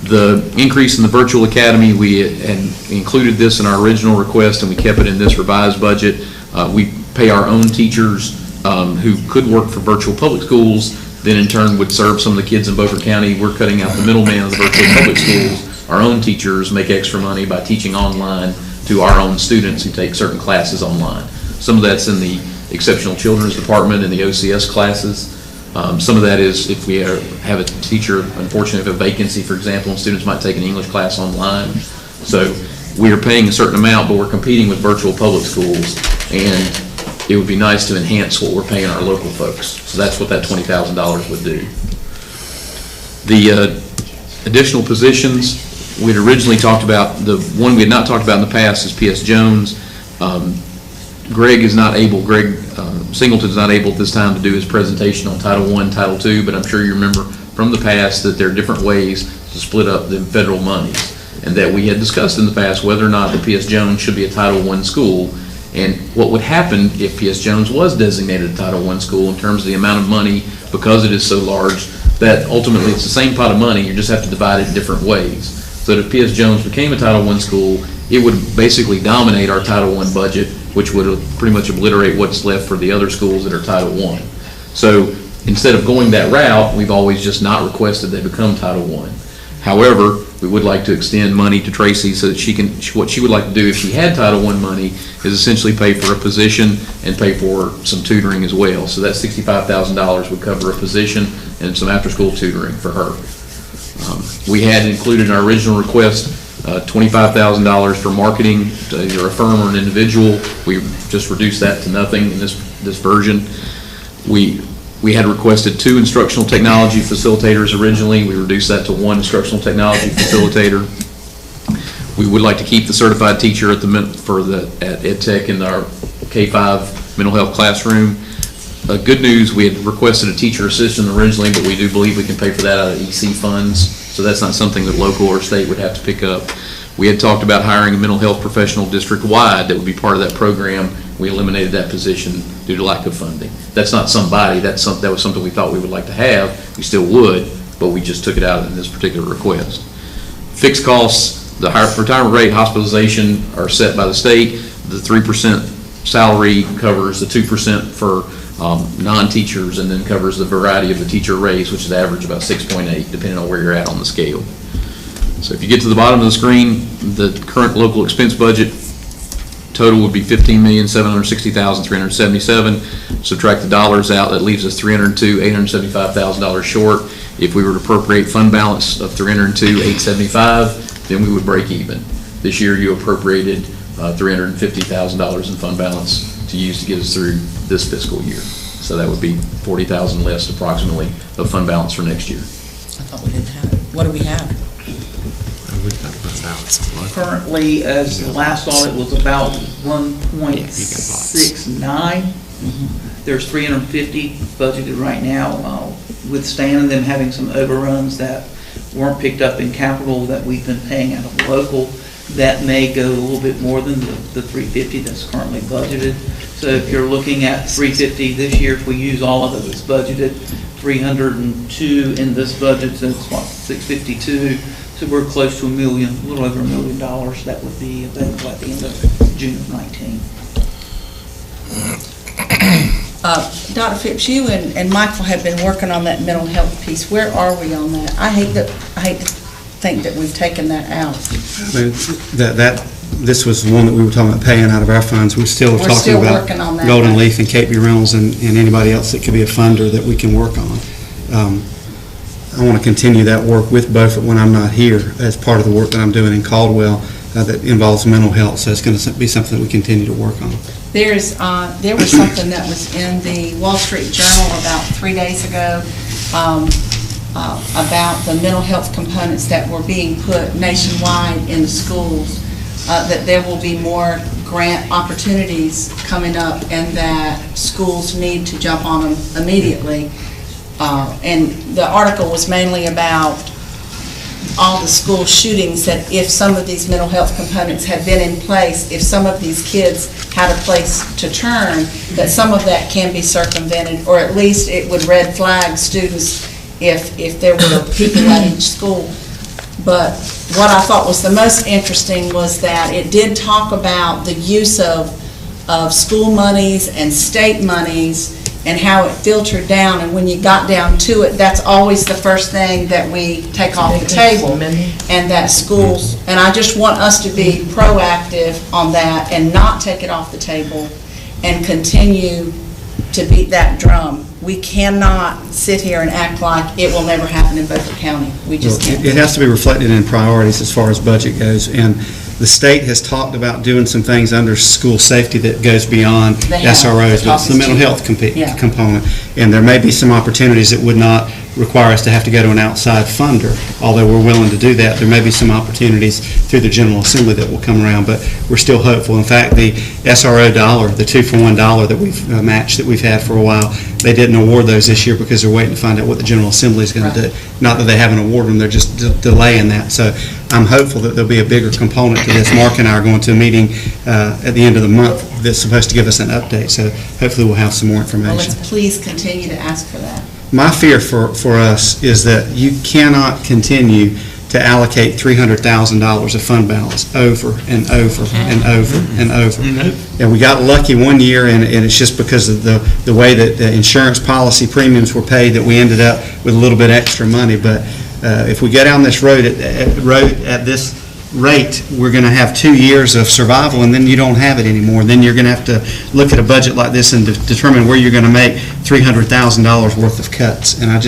The increase in the virtual academy, we had included this in our original request, and we kept it in this revised budget. We pay our own teachers who could work for virtual public schools, then in turn would serve some of the kids in Beaufort County. We're cutting out the middleman of the virtual public schools. Our own teachers make extra money by teaching online to our own students who take certain classes online. Some of that's in the Exceptional Children's Department and the OCS classes. Some of that is if we have a teacher, unfortunately, if a vacancy, for example, and students might take an English class online. So we are paying a certain amount, but we're competing with virtual public schools, and it would be nice to enhance what we're paying our local folks. So that's what that $20,000 would do. The additional positions, we'd originally talked about, the one we had not talked about in the past is P.S. Jones. Greg Singleton's not able at this time to do his presentation on Title I, Title II, but I'm sure you remember from the past that there are different ways to split up the federal monies, and that we had discussed in the past whether or not the P.S. Jones should be a Title I school, and what would happen if P.S. Jones was designated a Title I school in terms of the amount of money, because it is so large, that ultimately it's the same pot of money, you just have to divide it in different ways. So that if P.S. Jones became a Title I school, it would basically dominate our Title I budget, which would pretty much obliterate what's left for the other schools that are Title I. So instead of going that route, we've always just not requested they become Title I. However, we would like to extend money to Tracy so that what she would like to do if she had Title I money is essentially pay for a position and pay for some tutoring as well. So that $65,000 would cover a position and some after-school tutoring for her. We had included in our original request $25,000 for marketing to either a firm or an individual. We just reduced that to nothing in this version. We had requested 2 instructional technology facilitators originally. We reduced that to 1 instructional technology facilitator. We would like to keep the certified teacher at EdTech in our K-5 mental health classroom. Good news, we had requested a teacher assistant originally, but we do believe we can pay for that out of EC funds, so that's not something that local or state would have to pick up. We had talked about hiring a mental health professional district-wide that would be part of that program. We eliminated that position due to lack of funding. That's not somebody, that was something we thought we would like to have. We still would, but we just took it out in this particular request. Fixed costs, the retirement rate, hospitalization are set by the state. The 3% salary covers the 2% for non-teachers, and then covers the variety of the teacher raise, which is average about 6.8, depending on where you're at on the scale. So if you get to the bottom of the screen, the current local expense budget total would be $15,760,377. Subtract the dollars out, that leaves us $302,875,000 short. If we were to appropriate fund balance of $302,875, then we would break even. This year you appropriated $350,000 in fund balance to use to get us through this fiscal year. So that would be $40,000 less approximately of fund balance for next year. I thought we didn't have it. What do we have? Currently, as the last audit was about 1.69. There's 350 budgeted right now, withstanding them having some overruns that weren't picked up in capital that we've been paying out of local. That may go a little bit more than the 350 that's currently budgeted. So if you're looking at 350 this year, if we use all of it that's budgeted, 302 in this budget, so it's what, 652. So we're close to $1 million, a little over $1 million that would be available at the end of June of 19. Dr. Phipps, you and Michael have been working on that mental health piece. Where are we on that? I hate to think that we've taken that out. This was the one that we were talking about paying out of our funds. We're still talking about working on that, Golden right? Leaf and Cape View Rentals and anybody else that could be a funder that we can work on. I want to continue that work with Beaufort when I'm not here as part of the work that I'm doing in Caldwell that involves mental health. So it's going to be something that we continue to work on. There was something that was in the Wall Street Journal about 3 days ago about the mental health components that were being put nationwide in the schools, that there will be more grant opportunities coming up and that schools need to jump on them immediately. And the article was mainly about all the school shootings, that if some of these mental health components had been in place, if some of these kids had a place to turn, that some of that can be circumvented, or at least it would red flag students if there were people at each school. But what I thought was the most interesting was that it did talk about the use of school monies and state monies and how it filtered down, and when you got down to it, that's always the first thing that we take off the table, and that schools, and I just want us to be proactive on that and not take it off the table and continue to beat that drum. We cannot sit here and act like it will never happen in Beaufort County. We just can't. It has to be reflected in priorities as far as budget goes, and the state has talked about doing some things under school safety that goes beyond SROs, but it's the mental health component, and there may be some opportunities that would not require us to have to go to an outside funder. Although we're willing to do that, there may be some opportunities through the General Assembly that will come around, but we're still hopeful. In fact, the SRO dollar, the 2-for-1 dollar that we've matched that we've had for a while, they didn't award those this year because they're waiting to find out what the General Assembly is going to do. Not that they haven't awarded them, they're just delaying that. So I'm hopeful that there'll be a bigger component to this. Mark and I are going to a meeting at the end of the month that's supposed to give us an update, so hopefully we'll have some more information. Well, let's please continue to ask for that. My fear for us is that you cannot continue to allocate $300,000 of fund balance over and over and over and over. And we got lucky one year, and it's just because of the way that the insurance policy premiums were paid that we ended up with a little bit extra money. But if we go down this road at this rate, we're going to have 2 years of survival, and then you don't have it anymore. Then you're going to have to look at a budget like this and determine where you're going to make $300,000 worth of cuts. And I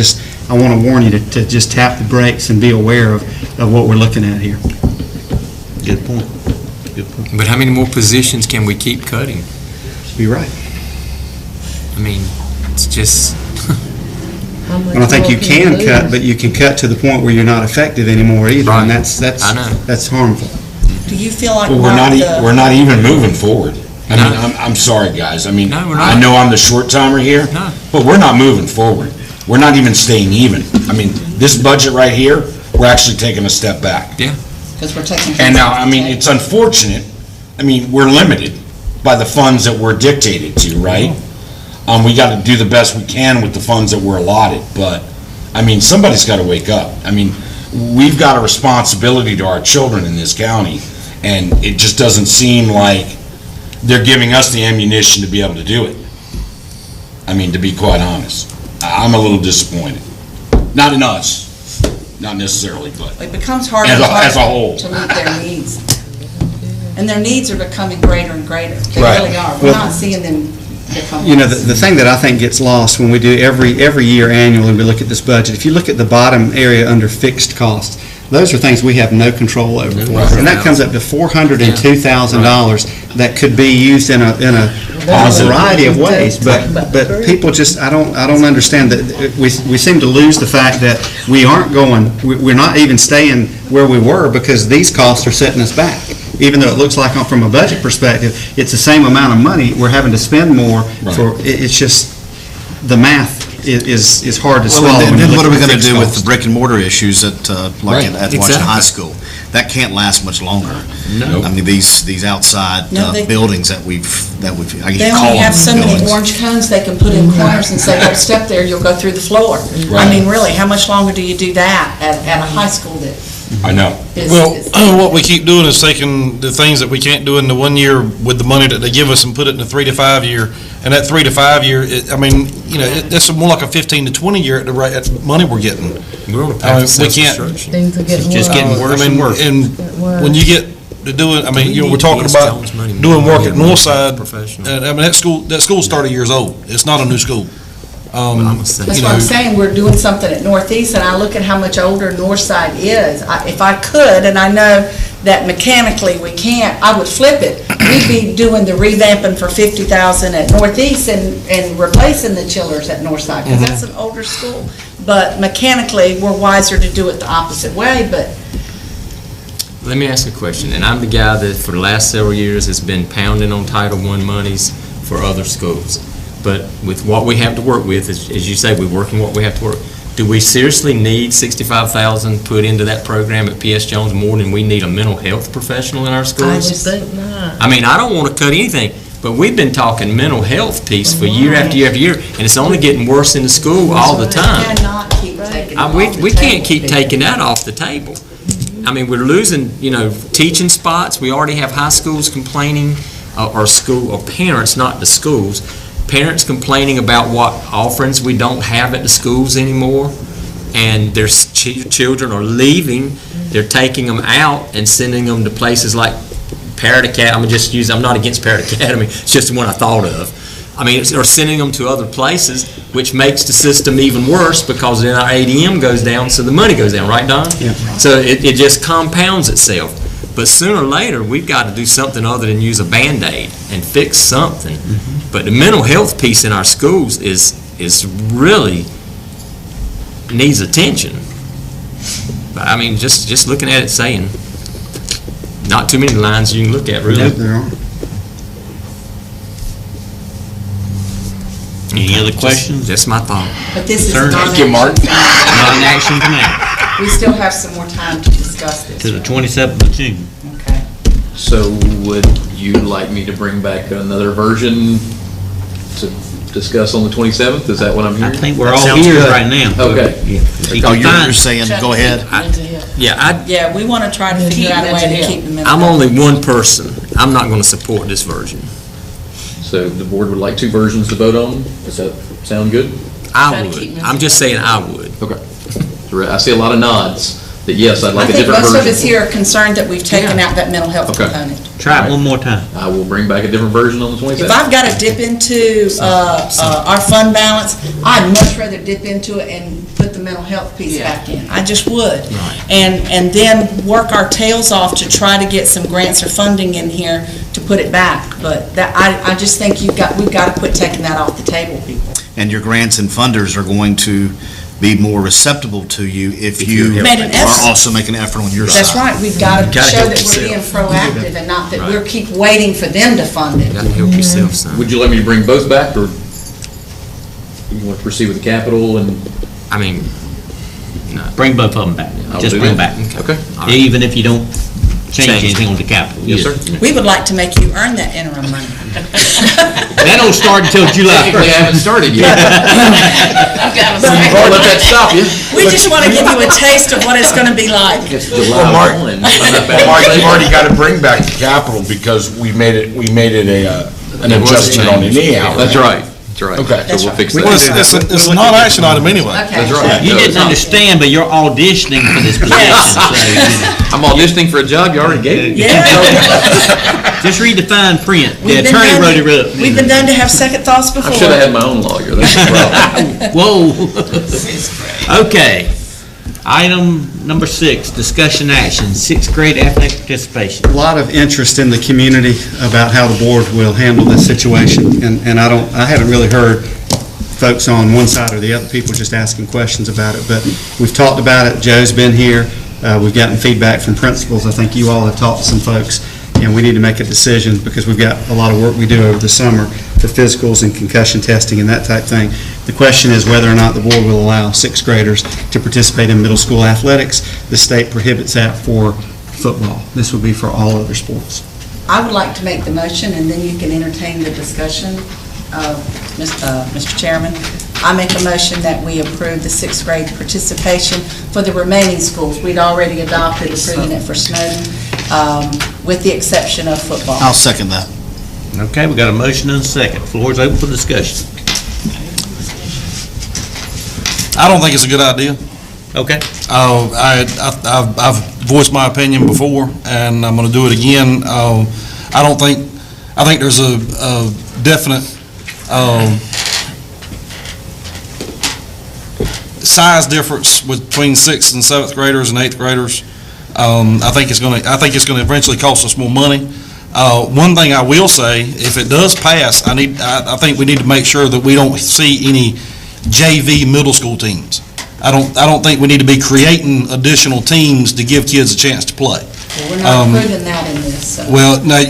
want to warn you to just tap the brakes and be aware of what we're looking at here. Good point. Good point. But how many more positions can we keep cutting? You're right. I mean, it's just... I don't think you can cut, but you can cut to the point where you're not effective anymore either, and that's harmful. Do you feel like we're not even moving forward? I mean, I'm sorry, guys. I mean, I know I'm the short timer here, but we're not moving forward. We're not even staying even. I mean, this budget right here, we're actually taking a step back. Yeah. Because we're taking. And now, I mean, it's unfortunate. I mean, we're limited by the funds that we're dictated to, right? We got to do the best we can with the funds that we're allotted, but, I mean, somebody's got to wake up. I mean, we've got a responsibility to our children in this county, and it just doesn't seem like they're giving us the ammunition to be able to do it. I mean, to be quite honest, I'm a little disappointed. Not in us, not necessarily, but it becomes harder as a whole to meet their needs. And their needs are becoming greater and greater. They really are. We're not seeing them. You know, the thing that I think gets lost when we do every year annually, we look at this budget. If you look at the bottom area under fixed costs, those are things we have no control over. And that comes up to $402,000 that could be used in a variety of ways. But people just, I don't understand that. We seem to lose the fact that we aren't going, we're not even staying where we were because these costs are setting us back. Even though it looks like from a budget perspective, it's the same amount of money, we're having to spend more for, it's just, the math is hard to swallow. Well, then what are we going to do with the brick and mortar issues at Washington High School? That can't last much longer. No. I mean, these outside buildings that we've I guess They you call only have them so many buildings. orange cones they can put in corners and say, don't step there, you'll go through the floor. I mean, really, how much longer do you do that at a high school that? I know. Well, what we keep doing is taking the things that we can't do in the 1 year with the money that they give us and put it in the 3 to 5 year. And that 3 to 5 year, I mean, that's more like a 15 to 20 year at the rate at the money we're getting. We're on a path to self-destruction. Things are getting Just worse. getting worse and worse. And when you get to doing, I mean, we're talking about doing work at Northside. I mean, that school's 30 years old. It's not a new school. That's what I'm saying, we're doing something at Northeast, and I look at how much older Northside is. If I could, and I know that mechanically we can't, I would flip it. We'd be doing the revamping for $50,000 at Northeast and replacing the chillers at Northside, because that's an older school. But mechanically, we're wiser to do it the opposite way, but Let me ask a question, and I'm the guy that for the last several years has been pounding on Title I monies for other schools. But with what we have to work with, as you say, we're working what we have to work. Do we seriously need $65,000 put into that program at P.S. Jones more than we need a mental health professional in our schools? I think not. I mean, I don't want to cut anything, but we've been talking mental health piece for year after year after year, and it's only getting worse in the school all the time. we cannot keep taking it off the We can't table, keep people. taking that off the table. I mean, we're losing, teaching spots. We already have high schools complaining, or parents, not the schools, parents complaining about what offerings we don't have at the schools anymore, and their children are leaving. They're taking them out and sending them to places like Parrot Academy. I'm not against Parrot Academy, it's just the one I thought of. I mean, or sending them to other places, which makes the system even worse because then our ADM goes down, so the money goes down, right, Don? Yeah. So it just compounds itself. But sooner or later, we've got to do something other than use a Band-Aid and fix something. But the mental health piece in our schools is really needs attention. But I mean, just looking at it, saying, not too many lines you can look at, really. Nope, there aren't. Any other questions? Just my thought. But this is Concerns? non-action. Non-action tonight, We still have some more time to discuss this. to the 27th of June. Okay. So would you like me to bring back another version to discuss on the 27th? Is that what I'm I hearing? think we're That all sounds ears good. right now. Okay. Oh, you're saying, go ahead. Yeah, we want to try to figure out a way to keep them in. I'm only one person. I'm not going to support this version. So the board would like two versions to vote on? Does that sound good? I would. I'm just saying I would. Okay. I see a lot of nods that yes, I'd like a I think different version. most of us here are concerned that we've taken out that mental health Okay. component. Try it one more time. I will bring back a different version on the 27th. If I've got to dip into our fund balance, I'd much rather dip into it and put the mental health piece back in. I just would. And then work our tails off to try to get some grants or funding in here to put it back. But that, I just think we've got to quit taking that off the table, people. And your grants and funders are going to be more receptive to you if you Made an effort. are also making an effort on your side. That's right, we've got to Gotta show help that we're being yourself. proactive and not that we're keep waiting for them to fund it. You got to help yourself, son. Would you let me bring both back, or you want to proceed with the capital and? I mean, no. Bring both of them back. I'll Just do bring that. them back. Okay. All right. Even if you don't change anything on the capital. Yes, sir. We would like to make you earn that interim money. That don't start until July Technically, 1st. I haven't started yet. Don't let that stop you. We just want to give you a taste of what it's going to be like. It's Well, July Mark, 1. Mark, you've already got to bring back the capital because we made it an adjustment on the anyhow. That's right. That's right. Okay. So we'll fix that. Well, it's a non-action item anyway. Okay. That's right. You didn't understand, but you're auditioning for this position. So, I'm auditioning for a job you already gave me. just read the fine print. The We've been attorney known wrote to- it up. We've been known to have second thoughts before. I should have had my own lawyer. That's the problem. Whoa. Okay. Item number 6, discussion action, 6th grade athletic participation. A lot of interest in the community about how the board will handle this situation, and I haven't really heard folks on one side or the other, people just asking questions about it, but we've talked about it. Joe's been here. We've gotten feedback from principals. I think you all have talked to some folks, and we need to make a decision because we've got a lot of work we do over the summer for physicals and concussion testing and that type thing. The question is whether or not the board will allow 6th graders to participate in middle school athletics. The state prohibits that for football. This would be for all other sports. I would like to make the motion, and then you can entertain the discussion, Mr. Chairman. I make a motion that we approve the 6th grade participation for the remaining schools. We'd already adopted approving it for Snowden, with the exception of football. I'll second that. Okay, we got a motion and a second. Floor is open for discussion. I don't think it's a good idea. Okay. I've voiced my opinion before, and I'm going to do it again. I think there's a definite size difference between 6th and 7th graders and 8th graders. I think it's going to eventually cost us more money. One thing I will say, if it does pass, I think we need to make sure that we don't see any JV middle school teams. I don't think we need to be creating additional teams to give kids a chance to play. Well, we're not approving that in this. So. Well, now,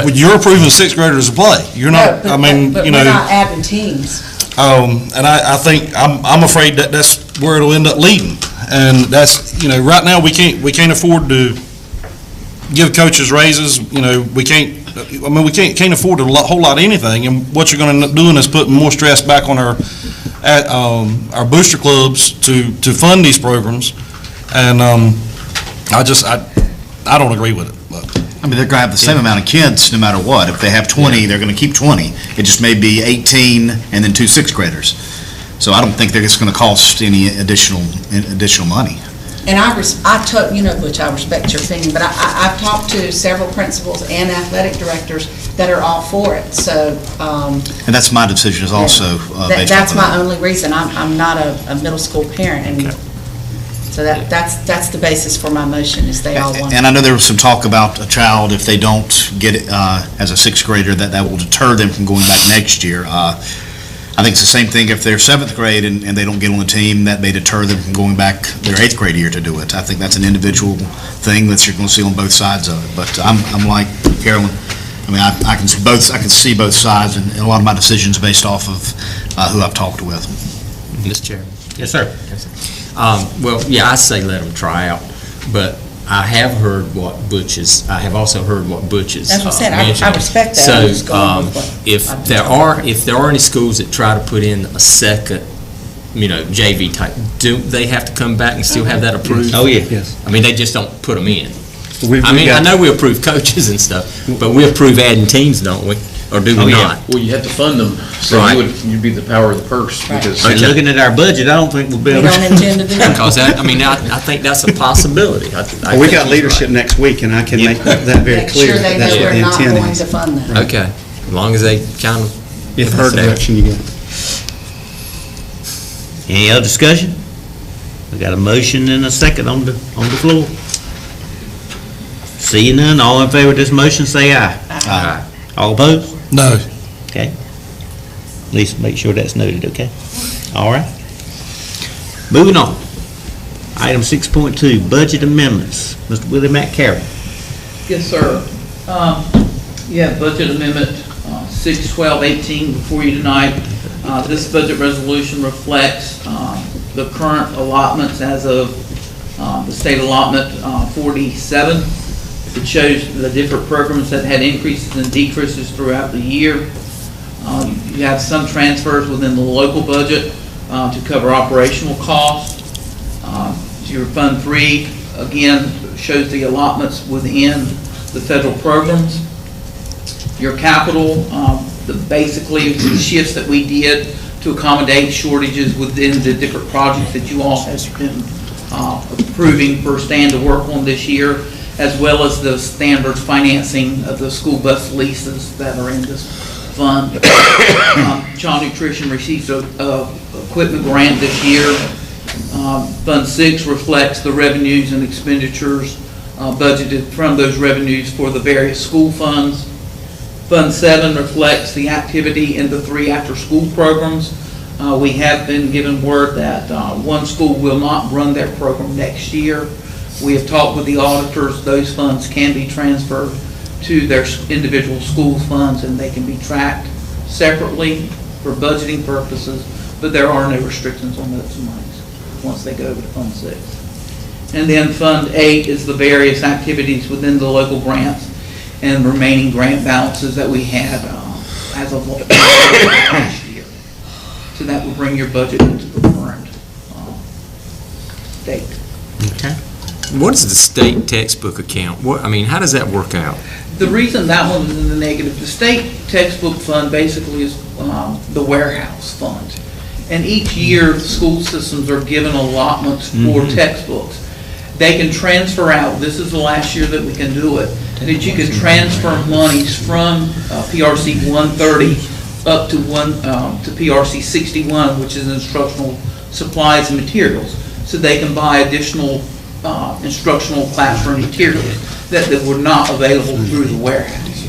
you're approving 6th graders to play. You're not, but we're not adding teams. And I think, I'm afraid that that's where it'll end up leading. And that's, right now, we can't afford to give coaches raises. We can't afford a whole lot of anything. And what you're going to end up doing is putting more stress back on our booster clubs to fund these programs. And I don't agree with it. But. I mean, they're going to have the same amount of kids no matter what. If they have 20, they're going to keep 20. It just may be 18 and then 2 6th graders. So I don't think that it's going to cost any additional money. And Butch, I respect your opinion, but I've talked to several principals and athletic directors that are all for it. So. And that's my decision is also based that's on my only reason. I'm not a middle school parent, and okay. So that's the basis for my motion. Is they all want. And I know there was some talk about a child if they don't get it as a 6th grader that will deter them from going back next year. I think it's the same thing if they're 7th grade and they don't get on the team, that may deter them from going back their 8th grade year to do it. I think that's an individual thing that you're going to see on both sides of it. But I'm like Carolyn. I mean, I can see both sides, and a lot of my decisions based off of who I've talked with. Mr. Chairman. Yes, sir. Well, yeah, I say let them try out, but I have heard what Butch is. I have also heard what Butch is. That's what I said. I respect that. So, if there are any schools that try to put in a second, JV type, do they have to come back and still have that approved? Oh yeah. Yes. I mean, they just don't put them in. I know we approve coaches and stuff, but we approve adding teams, don't we? Or do we not? Well, you have to fund them, so you'd be the power of the purse. Right. Because looking at our budget, I don't think we'll be able to. We don't intend to do that. Because I think that's a possibility. We got leadership next week, and I can make that very clear. Make sure they know we're not going to fund them. Okay, as long as they kind of. If her direction you get. Any other discussion? We got a motion and a second on the floor. Seeing none, all in favor of this motion, say aye. Aye. All opposed? No. Okay. At least make sure that's noted, okay? All right. Moving on. Item 6.2, budget amendments. Mr. Willie McCarron. Yes, sir. Yeah, budget amendment 6/12/18 before you tonight. This budget resolution reflects the current allotments as of the state allotment 47. It shows the different programs that had increases and decreases throughout the year. You have some transfers within the local budget to cover operational costs. Your Fund 3, again, shows the allotments within the federal programs. Your capital, basically the shifts that we did to accommodate shortages within the different projects that you all have been approving for Stan to work on this year, as well as the standards financing of the school bus leases that are in this fund. Child Nutrition received a equipment grant this year Fund 6 reflects the revenues and expenditures budgeted from those revenues for the various school funds. Fund 7 reflects the activity in the 3 after-school programs. We have been given word that one school will not run their program next year. We have talked with the auditors. Those funds can be transferred to their individual school funds, and they can be tracked separately for budgeting purposes, but there are no restrictions on those monies once they go over to Fund 6. And then Fund 8 is the various activities within the local grants and remaining grant balances that we had as of last year. So that will bring your budget into the current date. Okay. What is the state textbook account? How does that work out? The reason that one is in the negative, the state textbook fund basically is the warehouse fund. And each year, school systems are given allotments for textbooks. They can transfer out, this is the last year that we can do it, that you can transfer monies from PRC 130 up to PRC 61, which is instructional supplies and materials. So they can buy additional instructional classroom materials that were not available through the warehouse.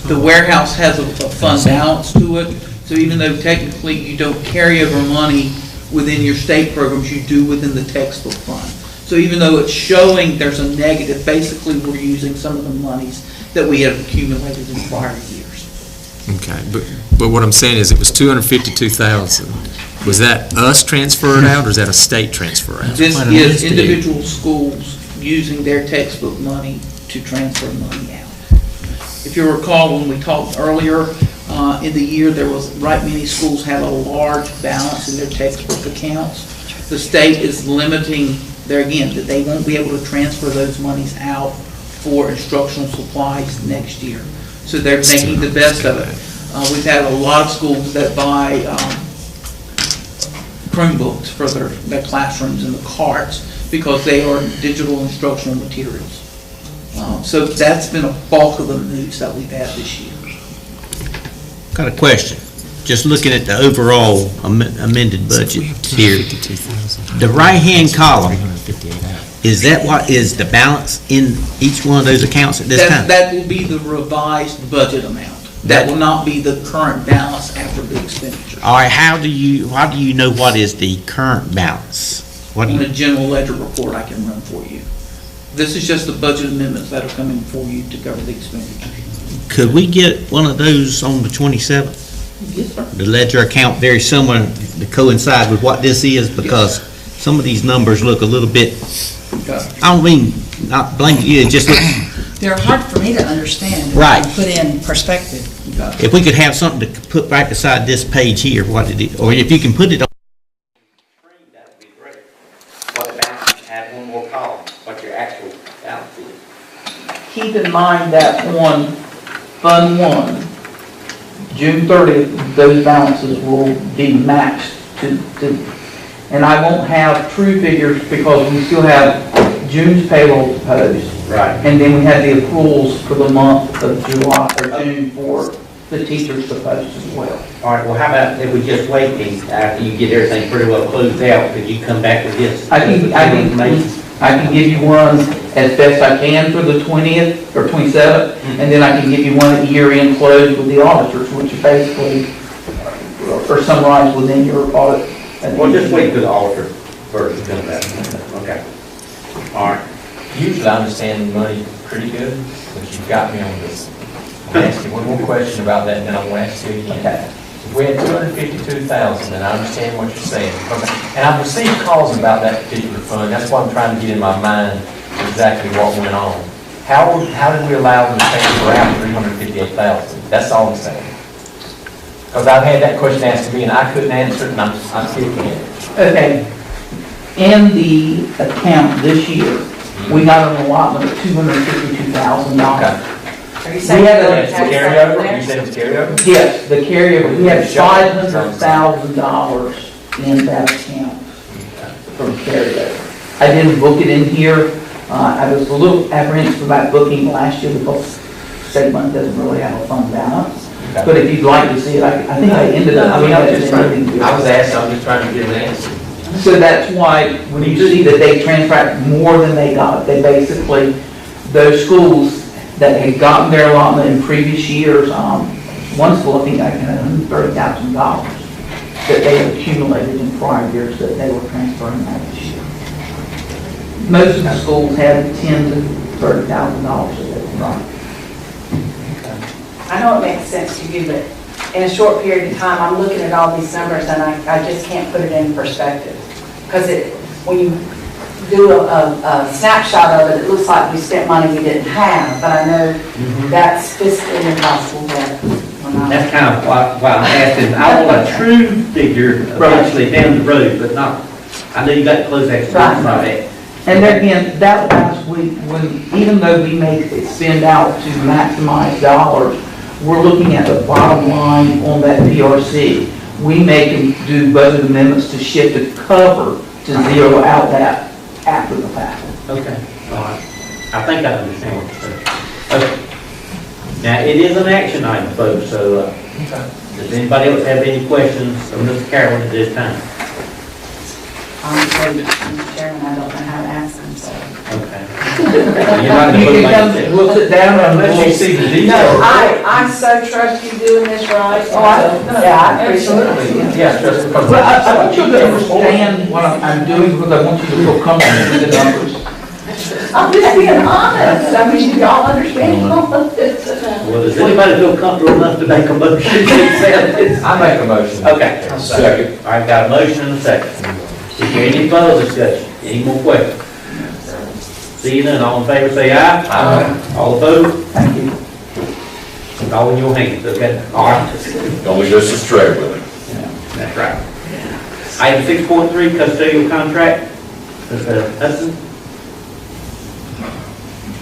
The warehouse has a fund balance to it, so even though technically you don't carry over money within your state programs, you do within the textbook fund. So even though it's showing there's a negative, basically we're using some of the monies that we have accumulated in prior years. Okay, but what I'm saying is it was $252,000. Was that us transferred out, or is that a state transfer out? This is individual schools using their textbook money to transfer money out. If you recall, when we talked earlier in the year, many schools had a large balance in their textbook accounts. The state is limiting that they won't be able to transfer those monies out for instructional supplies next year. So they're making the best of it. We've had a lot of schools that buy Chromebooks for their classrooms and the carts because they are digital instructional materials. So that's been a bulk of the news that we've had this year. Got a question. Just looking at the overall amended budget here, the right-hand column, is that what is the balance in each one of those accounts at this time? That will be the revised budget amount. That will not be the current balance after the expenditure. All right, how do you know what is the current balance? On a general ledger report I can run for you. This is just the budget amendments that are coming for you to cover the expenditure. Could we get one of those on the 27th? Yes, sir. The ledger account very similar to coincide with what this is, because some of these numbers look a little bit, I don't mean not blame you, it just looks. They're hard for me to understand. Right. And put in perspective. If we could have something to put right beside this page here, what it is, or if you can put it on. That would be great. What the balance, add one more column, what your actual balance is. Keep in mind that on Fund 1, June 30th, those balances will be matched and I won't have true figures because we still have June's payroll to post. Right. And then we have the accruals for the month of July or June for the teachers to post as well. All right, well, how about if we just wait after you get everything pretty well closed out, could you come back with this? I can give you one as best I can for the 20th or 27th, and then I can give you one at year-end close with the auditors, which basically are summarized within your audit. Well, just wait for the auditor first to come back. Okay. All right. Usually I understand money pretty good, but you've got me on this. I'm going to ask you one more question about that, and then I'm going to ask you again. Okay. If we had $252,000, and I understand what you're saying, and I've received calls about that particular fund, that's why I'm trying to get in my mind exactly what went on. How did we allow them to transfer out $358,000? That's all I'm saying. Because I've had that question asked to me, and I couldn't answer it, and I still can't. Okay. In the account this year, we got an allotment of $252,000. Are you saying carryover? You said it's carryover? Yes, the carryover. We had $500,000 in that account from carryover. I didn't book it in here. I was a little apprehensive about booking last year because state money doesn't really have a fund balance. Okay. But if you'd like to see it, I think I ended up. I was asked, I'm just trying to get an answer. So that's why, when you see that they transferred more than they got, they basically, those schools that had gotten their allotment in previous years, one school, I think, got $130,000 that they had accumulated in prior years that they were transferring that this year. Most of the schools had $10,000 to $30,000 that they were running. I know it makes sense to you, but in a short period of time, I'm looking at all these numbers and I just can't put it in perspective. Because when you do a snapshot of it, it looks like we spent money we didn't have, but I know that's fiscally impossible. That's kind of why I'm asking. I want a true figure actually down the road, but not, I know you got to close that project. And there again, that last week, even though we may spend out to maximize dollars, we're looking at the bottom line on that PRC. We may do budget amendments to shift the cover to zero out that after the fact. Okay, all right. I think I understand what you're saying. Okay. Now, it is an action item, folks, so does anybody else have any questions for Mr. Carroll at this time? Honestly, Mr. Chairman, I don't know how to ask them, so. Okay. We'll sit down and let you see the details. No, I so trust you doing this right. Yeah, I appreciate it. Yeah, just because. Well, I want you to understand what I'm doing because I want you to feel comfortable with the numbers. I'm just being honest. I mean, y'all understand all of this. Well, does anybody feel comfortable enough to make a motion to accept this? I make a motion. Okay. Second. All right, got a motion and a second. Is there any further discussion? Any more questions? See you none. All in favor, say aye. Aye. All opposed? Thank you. It's all in your hands, okay? All right. Don't leave us astray with it. That's right. Item 6.3, custodial contract. Mr. Hudson?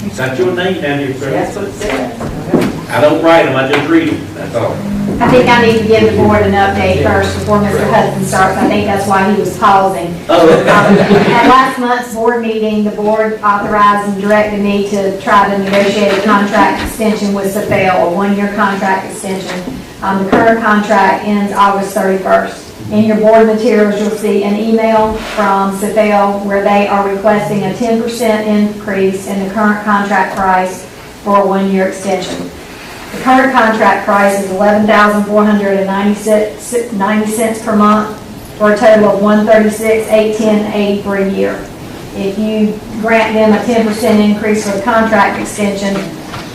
Is that your name down here, sir? That's what it says. I don't write them, I just read them, that's all. I think I need to give the board an update first before Mr. Hudson starts. I think that's why he was pausing. At last month's board meeting, the board authorized and directed me to try to negotiate a contract extension with Safel, a one-year contract extension. The current contract ends August 31st. In your board materials, you'll see an email from Safel where they are requesting a 10% increase in the current contract price for a one-year extension. The current contract price is $11,490 per month for a total of $136,810.80 per year. If you grant them a 10% increase for the contract extension,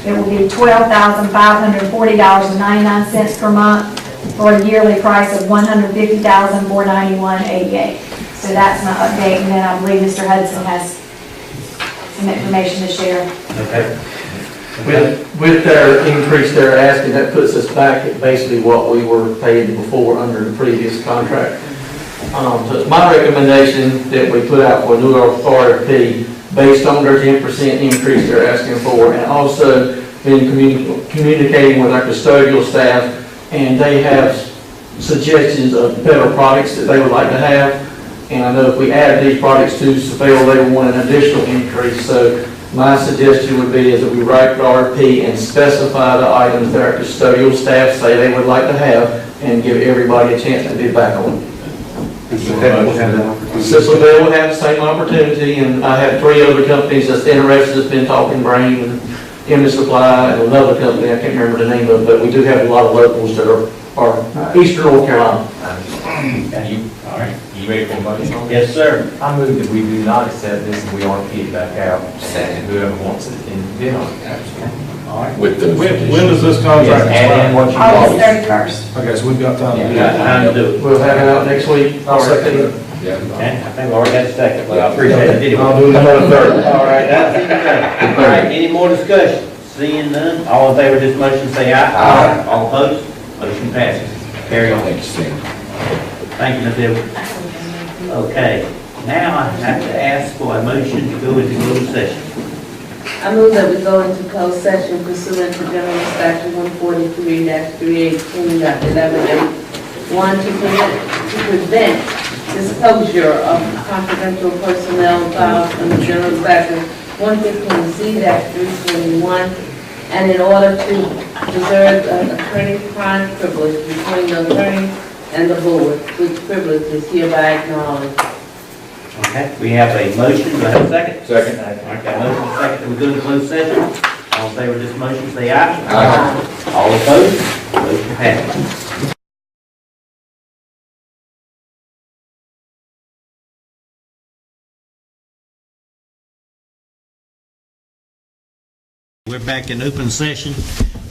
it will be $12,540.99 per month for a yearly price of $150,491.88. So that's my update, and then I believe Mr. Hudson has some information to share. Okay. With their increase they're asking, that puts us back at basically what we were paid before under the previous contract. So it's my recommendation that we put out for a new RFP based on their 10% increase they're asking for, and also been communicating with our custodial staff, and they have suggestions of better products that they would like to have. And I know if we add these products to Safel, they will want an additional increase. So my suggestion would be is that we write the RFP and specify the items that our custodial staff say they would like to have, and give everybody a chance to bid back on it. Safel will have the same opportunity, and I have 3 other companies that's interested, that's been talking Brain and Image Supply, and another company, I can't remember the name of it, but we do have a lot of locals that are Eastern North Carolina. All right, you ready for a motion? Yes, sir. I move that we do not accept this and we RFP it back out, and whoever wants it, then bid on it. All right. When does this contract Add in what you August want. 31st. Okay, so we've got time to do We got time to do it. We'll have it out next week. I'll second it. Okay, I think we already got a second, but I appreciate it. I'll do another third. All right, that's even better. All right, any more discussion? Seeing none, all in favor of this motion say aye. Aye. All opposed? Motion passes. Carry on. Thank you, Ms. Edwards. Okay, now I have to ask for a motion to go into closed session. I move that we go into closed session pursuant to General Statute 143-3-11A1 to prevent disclosure of confidential personnel files under General Statute 115C-321, and in order to preserve attorney-client privilege between the attorney and the board, which privilege is hereby acknowledged. Okay, we have a motion, do I have a second? Second. All right, got a motion, and a second, we go to closed session. All in favor of this motion, say aye. Aye. All opposed? Motion passes. We're back in open session.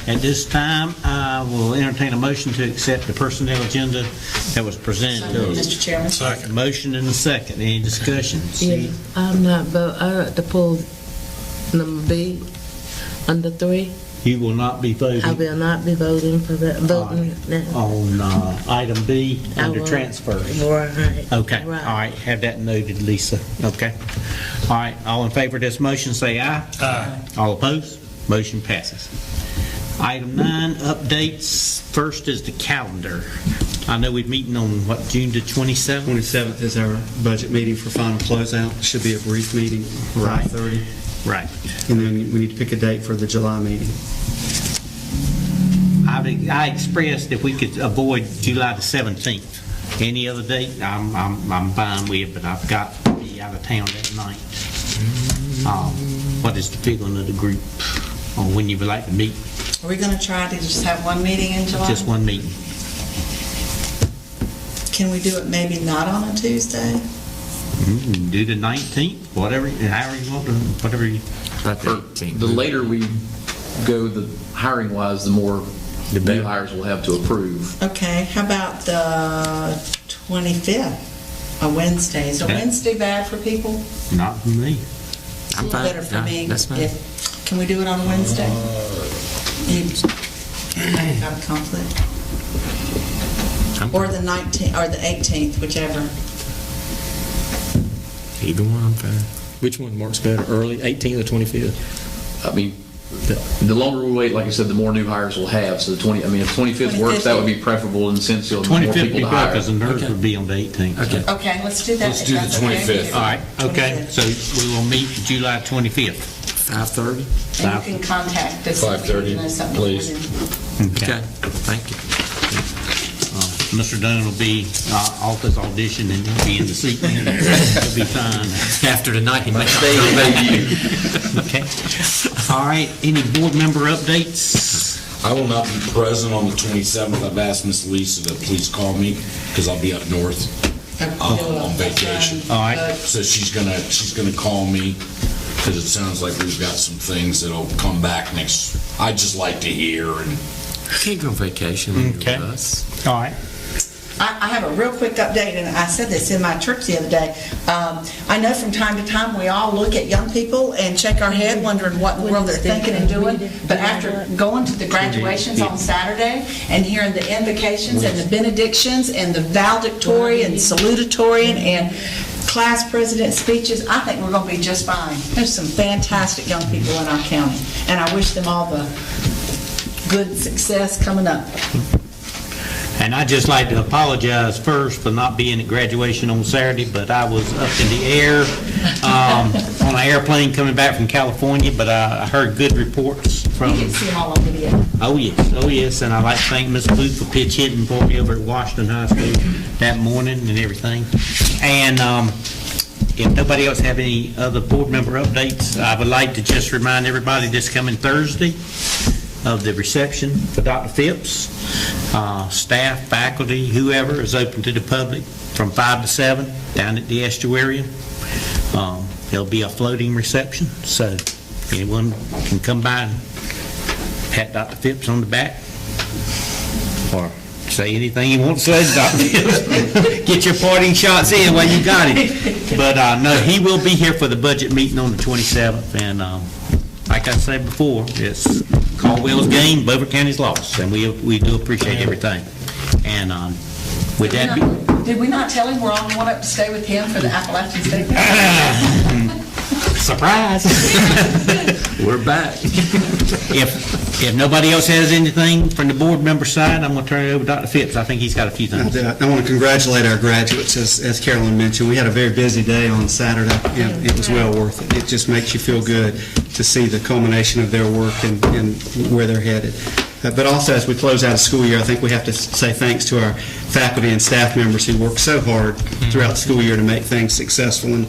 At this time, I will entertain a motion to accept the personnel agenda that was presented to us. Mr. Chairman. Second. Motion and a second. Any discussion? Yeah, I'm not vote, I like to pull number B, under 3. You will not be voting. I will not be voting for that, voting now. On item B, I under will. transfers. Right. Okay, all Right. right, have that noted, Lisa. Okay. All right, all in favor of this motion, say aye. Aye. All opposed? Motion passes. Item 9, updates. First is the calendar. I know we're meeting on, what, June the 27th? 27th is our budget meeting for final closeout. Should be a brief meeting, Right. 5:30. Right. And then we need to pick a date for the July meeting. I expressed if we could avoid July the 17th. Any other date, I'm fine with, but I've got to be out of town that night. What is the feeling of the group on when you would like to meet? Are we going to try to just have one meeting in July? Just one meeting. Can we do it maybe not on a Tuesday? Do the 19th, whatever, however you want to, whatever you. The later we go, the hiring wise, the more new hires we'll have to approve. Okay, how about the 25th, a Wednesday? Is a Okay. Wednesday bad for people? Not for me. It's a little better for Yeah, me. that's fine. Can we do it on a Wednesday? You have a conflict? Or the 19th, or the 18th, whichever. Either one, I'm fine. Which one works better, early, 18th or 25th? I mean, the longer we wait, like I said, the more new hires we'll have. So the 20, I mean, if 25th works, that would be preferable in the sense you'll have more 25th would people be to better hire. because the nurse would be on the 18th. Okay. Okay, let's do that. Let's if do the that's okay. 25th. All right, okay, so we will meet July 25th. 5:30? And you can contact us. if we 5:30, know something please. for them. Okay, thank you. Mr. Dunn will be off his audition and he'll be in the seat. He'll be fine. After tonight, he might Stay and debut. Okay. All right, any board member updates? I will not be present on the 27th. I've asked Miss Lisa to please call me because I'll be up north on vacation. All right. So she's gonna call me because it sounds like we've got some things that'll come back next. I'd just like to hear and. You can't go on vacation with Okay. us. All right. I have a real quick update, and I said this in my church the other day. I know from time to time, we all look at young people and shake our head, wondering what in the world they're thinking and doing. But after going to the graduations on Saturday and hearing the invocations and the benedictions and the valedictorian and salutatorian and class president speeches, I think we're going to be just fine. There's some fantastic young people in our county, and I wish them all the good success coming up. And I'd just like to apologize first for not being at graduation on Saturday, but I was up in the air on an airplane coming back from California, but I heard good reports from... You can see them all on video. Oh, yes, and I'd like to thank Ms. Booth for pitch hitting for me over at Washington High School that morning and everything. And if nobody else have any other board member updates, I would like to just remind everybody this coming Thursday of the reception for Dr. Phipps. Staff, faculty, whoever is open to the public from 5 to 7 down at the estuarium. There'll be a floating reception, so anyone can come by and pat Dr. Phipps on the back or say anything you want to say to Dr. Phipps. Get your parting shots in while you got it. But no, he will be here for the budget meeting on the 27th, and like I said before, it's Caldwell's game, Beaufort County's loss, and we do appreciate everything. And with that, Did we not tell him we're all going up to stay with him for the Appalachian State? surprise! We're back. If nobody else has anything from the board member side, I'm going to turn it over to Dr. Phipps. I think he's got a few things. I want to congratulate our graduates. As Carolyn mentioned, we had a very busy day on Saturday, and it was well worth it. It just makes you feel good to see the culmination of their work and where they're headed. But also, as we close out a school year, I think we have to say thanks to our faculty and staff members who work so hard throughout the school year to make things successful, and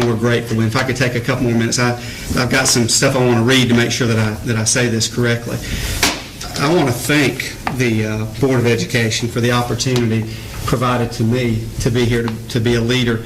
we're grateful. And if I could take a couple more minutes, I've got some stuff I want to read to make sure that I say this correctly. I want to thank the Board of Education for the opportunity provided to me to be here to be a leader.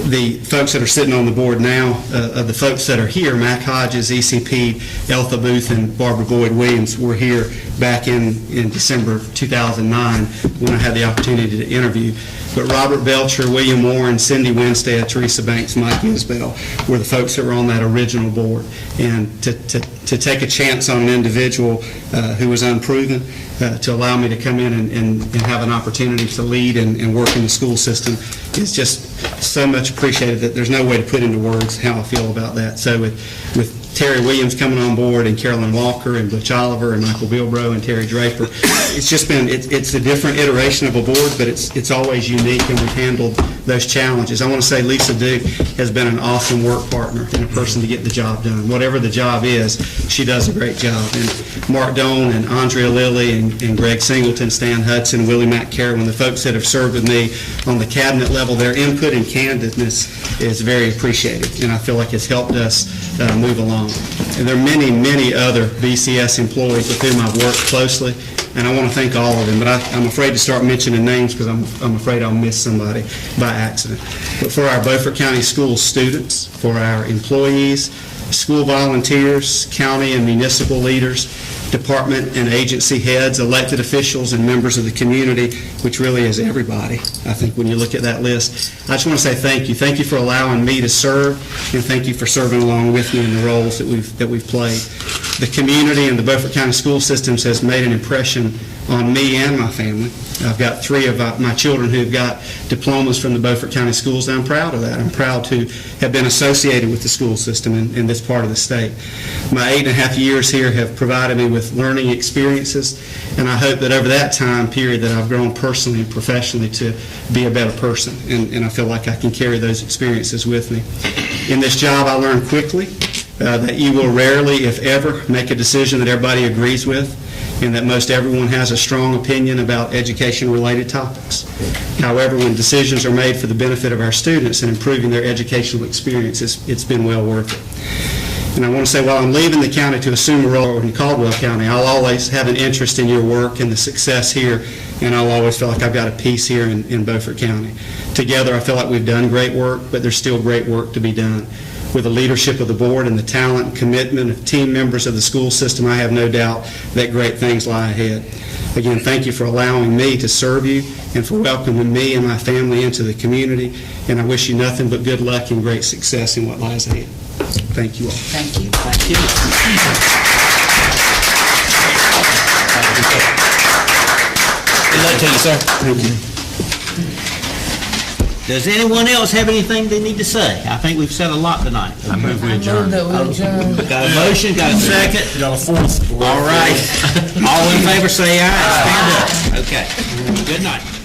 The folks that are sitting on the board now, of the folks that are here, Mac Hodges, ECP, Eltha Booth, and Barbara Boyd Williams, were here back in December of 2009 when I had the opportunity to interview. But Robert Belcher, William Warren, Cindy Winstead, Teresa Banks, Mike Isbell were the folks that were on that original board. And to take a chance on an individual who was unproven, to allow me to come in and have an opportunity to lead and work in the school system is just so much appreciated that there's no way to put into words how I feel about that. So with Terry Williams coming on board, and Carolyn Walker, and Butch Oliver, and Michael Bilbro, and Terry Draper, it's just been, it's a different iteration of a board, but it's always unique, and we've handled those challenges. I want to say Lisa Duke has been an awesome work partner and a person to get the job done. Whatever the job is, she does a great job. And Mark Doan and Andrea Lilly and Greg Singleton, Stan Hudson, Willie Mack Carroll, the folks that have served with me on the cabinet level, their input and candidness is very appreciated, and I feel like it's helped us move along. And there are many, many other BCS employees with whom I've worked closely, and I want to thank all of them, but I'm afraid to start mentioning names because I'm afraid I'll miss somebody by accident. But for our Beaufort County School students, for our employees, school volunteers, county and municipal leaders, department and agency heads, elected officials, and members of the community, which really is everybody, I think, when you look at that list. I just want to say thank you. Thank you for allowing me to serve, and thank you for serving along with me in the roles that we've played. The community and the Beaufort County School Systems has made an impression on me and my family. I've got 3 of my children who've got diplomas from the Beaufort County Schools, and I'm proud of that. I'm proud to have been associated with the school system in this part of the state. My 8.5 years here have provided me with learning experiences, and I hope that over that time period that I've grown personally and professionally to be a better person, and I feel like I can carry those experiences with me. In this job, I learned quickly that you will rarely, if ever, make a decision that everybody agrees with, and that most everyone has a strong opinion about education-related topics. However, when decisions are made for the benefit of our students and improving their educational experience, it's been well worth it. And I want to say, while I'm leaving the county to assume a role in Caldwell County, I'll always have an interest in your work and the success here, and I'll always feel like I've got a piece here in Beaufort County. Together, I feel like we've done great work, but there's still great work to be done. With the leadership of the board and the talent and commitment of team members of the school system, I have no doubt that great things lie ahead. Again, thank you for allowing me to serve you and for welcoming me and my family into the community, and I wish you nothing but good luck and great success in what lies ahead. Thank you all. Thank you. Thank you. Good luck to you, sir. Thank you. Does anyone else have anything they need to say? I think we've said a lot tonight. I move we adjourn. Got a motion, got a second? Got a fourth. All right. All in favor say aye. Stand up. Okay. Good night.